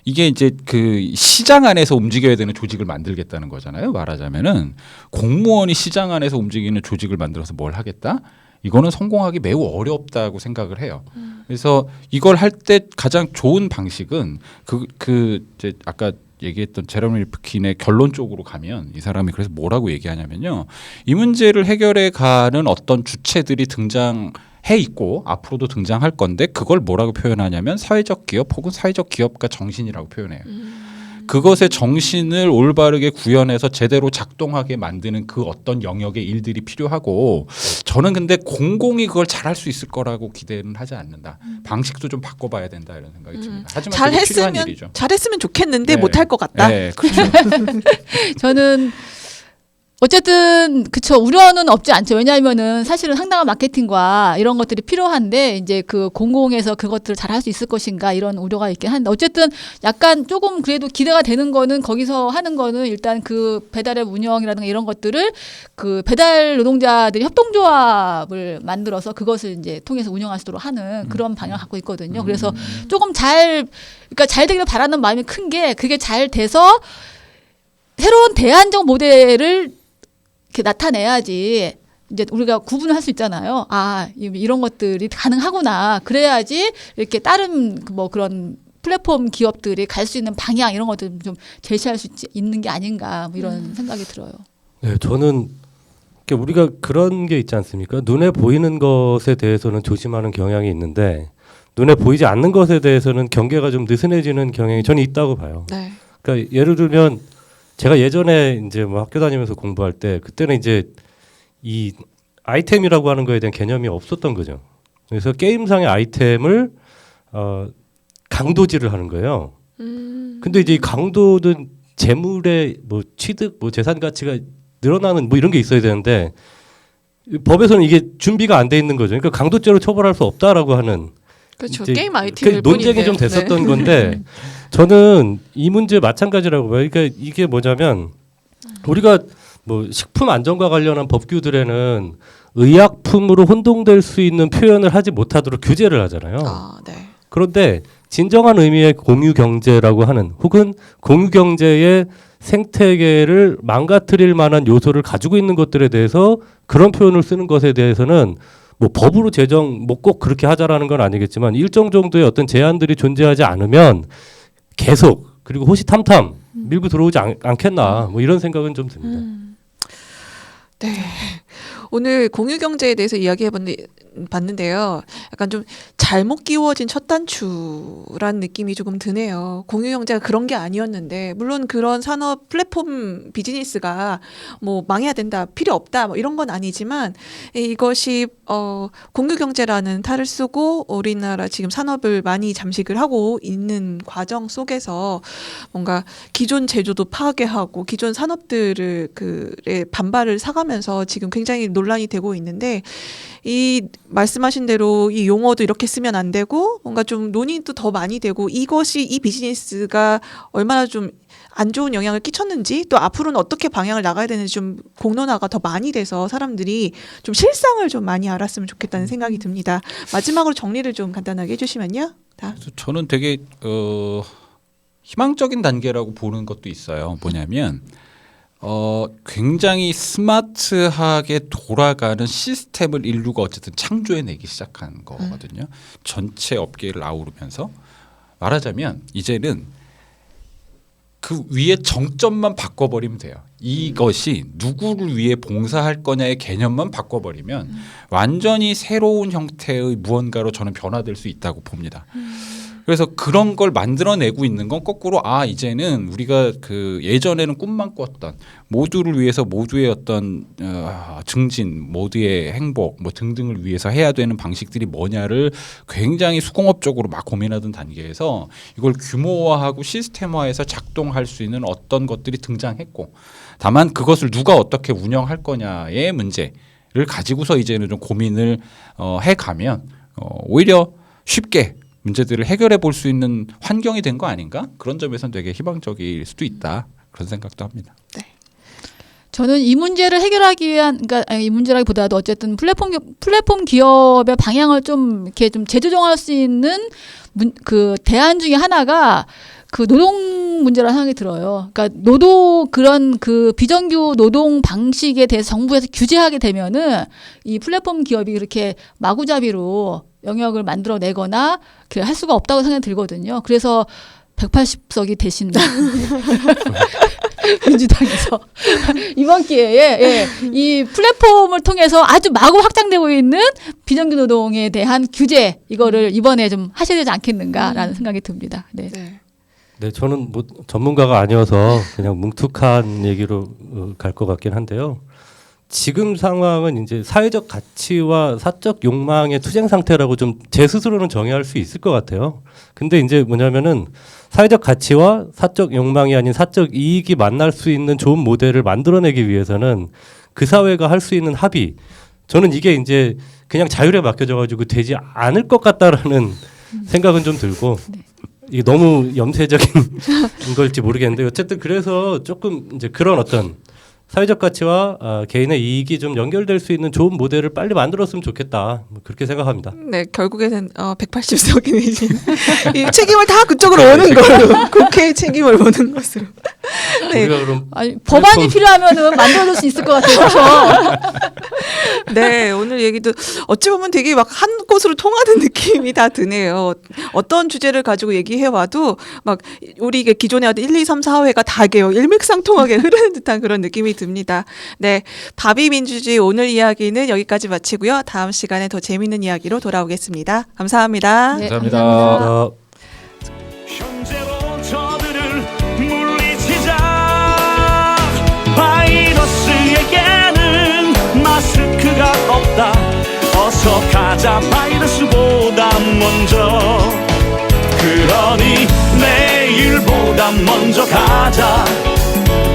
이게 이제 그 시장 안에서 움직여야 되는 조직을 만들겠다는 거잖아요. 말하자면은 공무원이 시장 안에서 움직이는 조직을 만들어서 뭘 하겠다? 이거는 성공하기 매우 어렵다고 생각을 해요. 그래서 이걸 할 때 가장 좋은 방식은 그 이제 아까 얘기했던 제레미 리프킨의 결론 쪽으로 가면 이 사람이 그래서 뭐라고 얘기하냐면요. 이 문제를 해결해 가는 어떤 주체들이 등장해 있고 앞으로도 등장할 건데 그걸 뭐라고 표현하냐면 사회적 기업 혹은 사회적 기업가 정신이라고 표현해요. 그것의 정신을 올바르게 구현해서 제대로 작동하게 만드는 그 어떤 영역의 일들이 필요하고 저는 근데 공공이 그걸 잘할 수 있을 거라고 기대는 하지 않는다. 방식도 좀 바꿔봐야 된다 이런 생각이 듭니다. 하지만 되게 필요한 일이죠. 잘했으면 좋겠는데 네. 못할 것 같다. 네, 그렇죠. 저는 어쨌든 그쵸 우려는 없지 않죠. 왜냐하면은 사실은 상당한 마케팅과 이런 것들이 필요한데 이제 그 공공에서 그것들을 잘 할 수 있을 것인가 이런 우려가 있긴 한데 어쨌든 약간 조금 그래도 기대가 되는 거는 거기서 하는 거는 일단 그 배달의 운영이라든가 이런 것들을 그 배달 노동자들이 협동조합을 만들어서 그것을 이제 통해서 운영할 수 있도록 하는 그런 방향을 갖고 있거든요. 그래서 조금 그러니까 잘 되기를 바라는 마음이 큰 게 그게 잘 돼서 새로운 대안적 모델을 이렇게 나타내야지 이제 우리가 구분을 할 수 있잖아요. 아, 이런 것들이 가능하구나. 그래야지 이렇게 다른 뭐 그런 플랫폼 기업들이 갈 수 있는 방향 이런 것들 좀 제시할 수 있는 게 아닌가 뭐 이런 생각이 들어요. 네, 저는 우리가 그런 게 있지 않습니까? 눈에 보이는 것에 대해서는 조심하는 경향이 있는데 눈에 보이지 않는 것에 대해서는 경계가 좀 느슨해지는 경향이 저는 있다고 봐요. 네. 그러니까 예를 들면 제가 예전에 이제 뭐 학교 다니면서 공부할 때 그때는 이제 이 아이템이라고 하는 거에 대한 개념이 없었던 거죠. 그래서 게임상의 아이템을 강도질을 하는 거예요. 근데 이제 이 강도는 재물의 뭐 취득, 뭐 재산 가치가 늘어나는 뭐 이런 게 있어야 되는데 법에서는 이게 준비가 안 돼 있는 거죠. 그러니까 강도죄로 처벌할 수 없다라고 하는 그렇죠. 이제 게임 아이템을 논쟁이 좀 됐었던 건데 저는 이 문제 마찬가지라고 봐요. 그러니까 이게 뭐냐면 우리가 뭐 식품 안전과 관련한 법규들에는 의약품으로 혼동될 수 있는 표현을 하지 못하도록 규제를 하잖아요. 아, 네. 그런데 진정한 의미의 공유 경제라고 하는 혹은 공유 경제의 생태계를 망가뜨릴 만한 요소를 가지고 있는 것들에 대해서 그런 표현을 쓰는 것에 대해서는 뭐 법으로 제정 뭐 꼭 그렇게 하자라는 건 아니겠지만 일정 정도의 어떤 제한들이 존재하지 않으면 계속 그리고 호시탐탐 밀고 들어오지 않겠나 뭐 이런 생각은 좀 듭니다. 네. 오늘 공유경제에 대해서 이야기해 봤는데요. 약간 좀 잘못 끼워진 첫 단추란 느낌이 조금 드네요. 공유경제가 그런 게 아니었는데, 물론 그런 산업 플랫폼 비즈니스가 뭐 망해야 된다, 필요 없다, 뭐 이런 건 아니지만, 이것이, 공유경제라는 탈을 쓰고 우리나라 지금 산업을 많이 잠식을 하고 있는 과정 속에서 뭔가 기존 제조도 파괴하고 기존 산업들을 반발을 사가면서 지금 굉장히 논란이 되고 있는데 이 말씀하신 대로 이 용어도 이렇게 쓰면 안 되고 뭔가 좀 논의도 더 많이 되고 이것이 이 비즈니스가 얼마나 좀 안 좋은 영향을 끼쳤는지 또 앞으로는 어떻게 방향을 나가야 되는지 좀 공론화가 더 많이 돼서 사람들이 좀 실상을 좀 많이 알았으면 좋겠다는 생각이 듭니다. 마지막으로 정리를 좀 간단하게 해주시면요. 다. 그래서 저는 되게 희망적인 단계라고 보는 것도 있어요. 뭐냐면 굉장히 스마트하게 돌아가는 시스템을 인류가 어쨌든 창조해내기 시작한 거거든요. 전체 업계를 아우르면서 말하자면 이제는 그 위에 정점만 바꿔버리면 돼요. 이것이 누구를 위해 봉사할 거냐의 개념만 바꿔버리면 완전히 새로운 형태의 무언가로 저는 변화될 수 있다고 봅니다. 그래서 그런 걸 만들어내고 있는 건 거꾸로 이제는 우리가 그 예전에는 꿈만 꿨던 모두를 위해서 모두의 어떤 증진, 모두의 행복 뭐 등등을 위해서 해야 되는 방식들이 뭐냐를 굉장히 수공업적으로 막 고민하던 단계에서 이걸 규모화하고 시스템화해서 작동할 수 있는 어떤 것들이 등장했고 다만 그것을 누가 어떻게 운영할 거냐의 문제를 가지고서 이제는 좀 고민을 해가면 오히려 쉽게 문제들을 해결해 볼 수 있는 환경이 된 거 아닌가? 그런 점에서는 되게 희망적일 수도 있다. 그런 생각도 합니다. 네. 저는 이 문제를 해결하기 위한, 그러니까 이 문제라기보다도 어쨌든 플랫폼 기업의 방향을 좀 이렇게 좀 재조정할 수 있는 그 대안 중에 하나가 그 노동 문제라는 생각이 들어요. 그러니까 그런 그 비정규 노동 방식에 대해서 정부에서 규제하게 되면은 이 플랫폼 기업이 그렇게 마구잡이로 영역을 만들어내거나 할 수가 없다고 생각이 들거든요. 그래서 180석이 대신 민주당에서 이번 기회에 이 플랫폼을 통해서 아주 마구 확장되고 있는 비정규 노동에 대한 규제 이거를 이번에 좀 하셔야 되지 않겠는가라는 생각이 듭니다. 네. 네. 네, 저는 뭐 전문가가 아니어서 그냥 뭉툭한 얘기로 갈 것 같긴 한데요. 지금 상황은 이제 사회적 가치와 사적 욕망의 투쟁 상태라고 좀 제 스스로는 정의할 수 있을 것 같아요. 근데 이제 뭐냐면은 사회적 가치와 사적 욕망이 아닌 사적 이익이 만날 수 있는 좋은 모델을 만들어내기 위해서는 그 사회가 할 수 있는 합의, 저는 이게 이제 그냥 자율에 맡겨져가지고 되지 않을 것 같다라는 생각은 좀 들고 이게 너무 염세적인 걸지 모르겠는데 어쨌든 그래서 조금 이제 그런 어떤 사회적 가치와 개인의 이익이 좀 연결될 수 있는 좋은 모델을 빨리 만들었으면 좋겠다. 뭐 그렇게 생각합니다. 네, 결국에는 180석이 이 책임을 다 그쪽으로 오는 걸로 국회의 책임을 오는 것으로. 네. 우리가 그럼 아니, 법안이 필요하면은 만들어줄 수 있을 것 같아요. 그렇죠? 네, 오늘 얘기도 어찌 보면 되게 막 한 곳으로 통하는 느낌이 다 드네요. 어떤 주제를 가지고 얘기해와도 막 우리 이게 기존에 하던 1, 2, 3, 4회가 다게요. 일맥상통하게 흐르는 듯한 그런 느낌이 듭니다. 네, 바비 민주주의 오늘 이야기는 여기까지 마치고요. 다음 시간에 더 재미있는 이야기로 돌아오겠습니다. 감사합니다. 네, 감사합니다. 현재로 저들을 물리치자. 바이러스에게는 마스크가 없다. 어서 가자 바이러스보다 먼저. 그러니 내일보다 먼저 가자.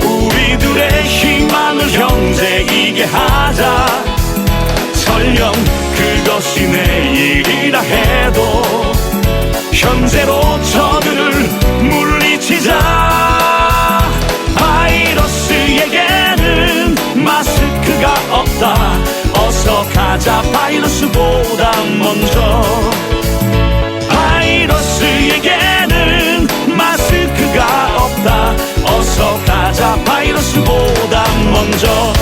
우리들의 희망을 형제이게 하자. 설령 그것이 내일이라 해도 현재로 저들을 물리치자. 바이러스에게는 마스크가 없다. 어서 가자 바이러스보다 먼저. 바이러스에게는 마스크가 없다. 어서 가자 바이러스보다 먼저.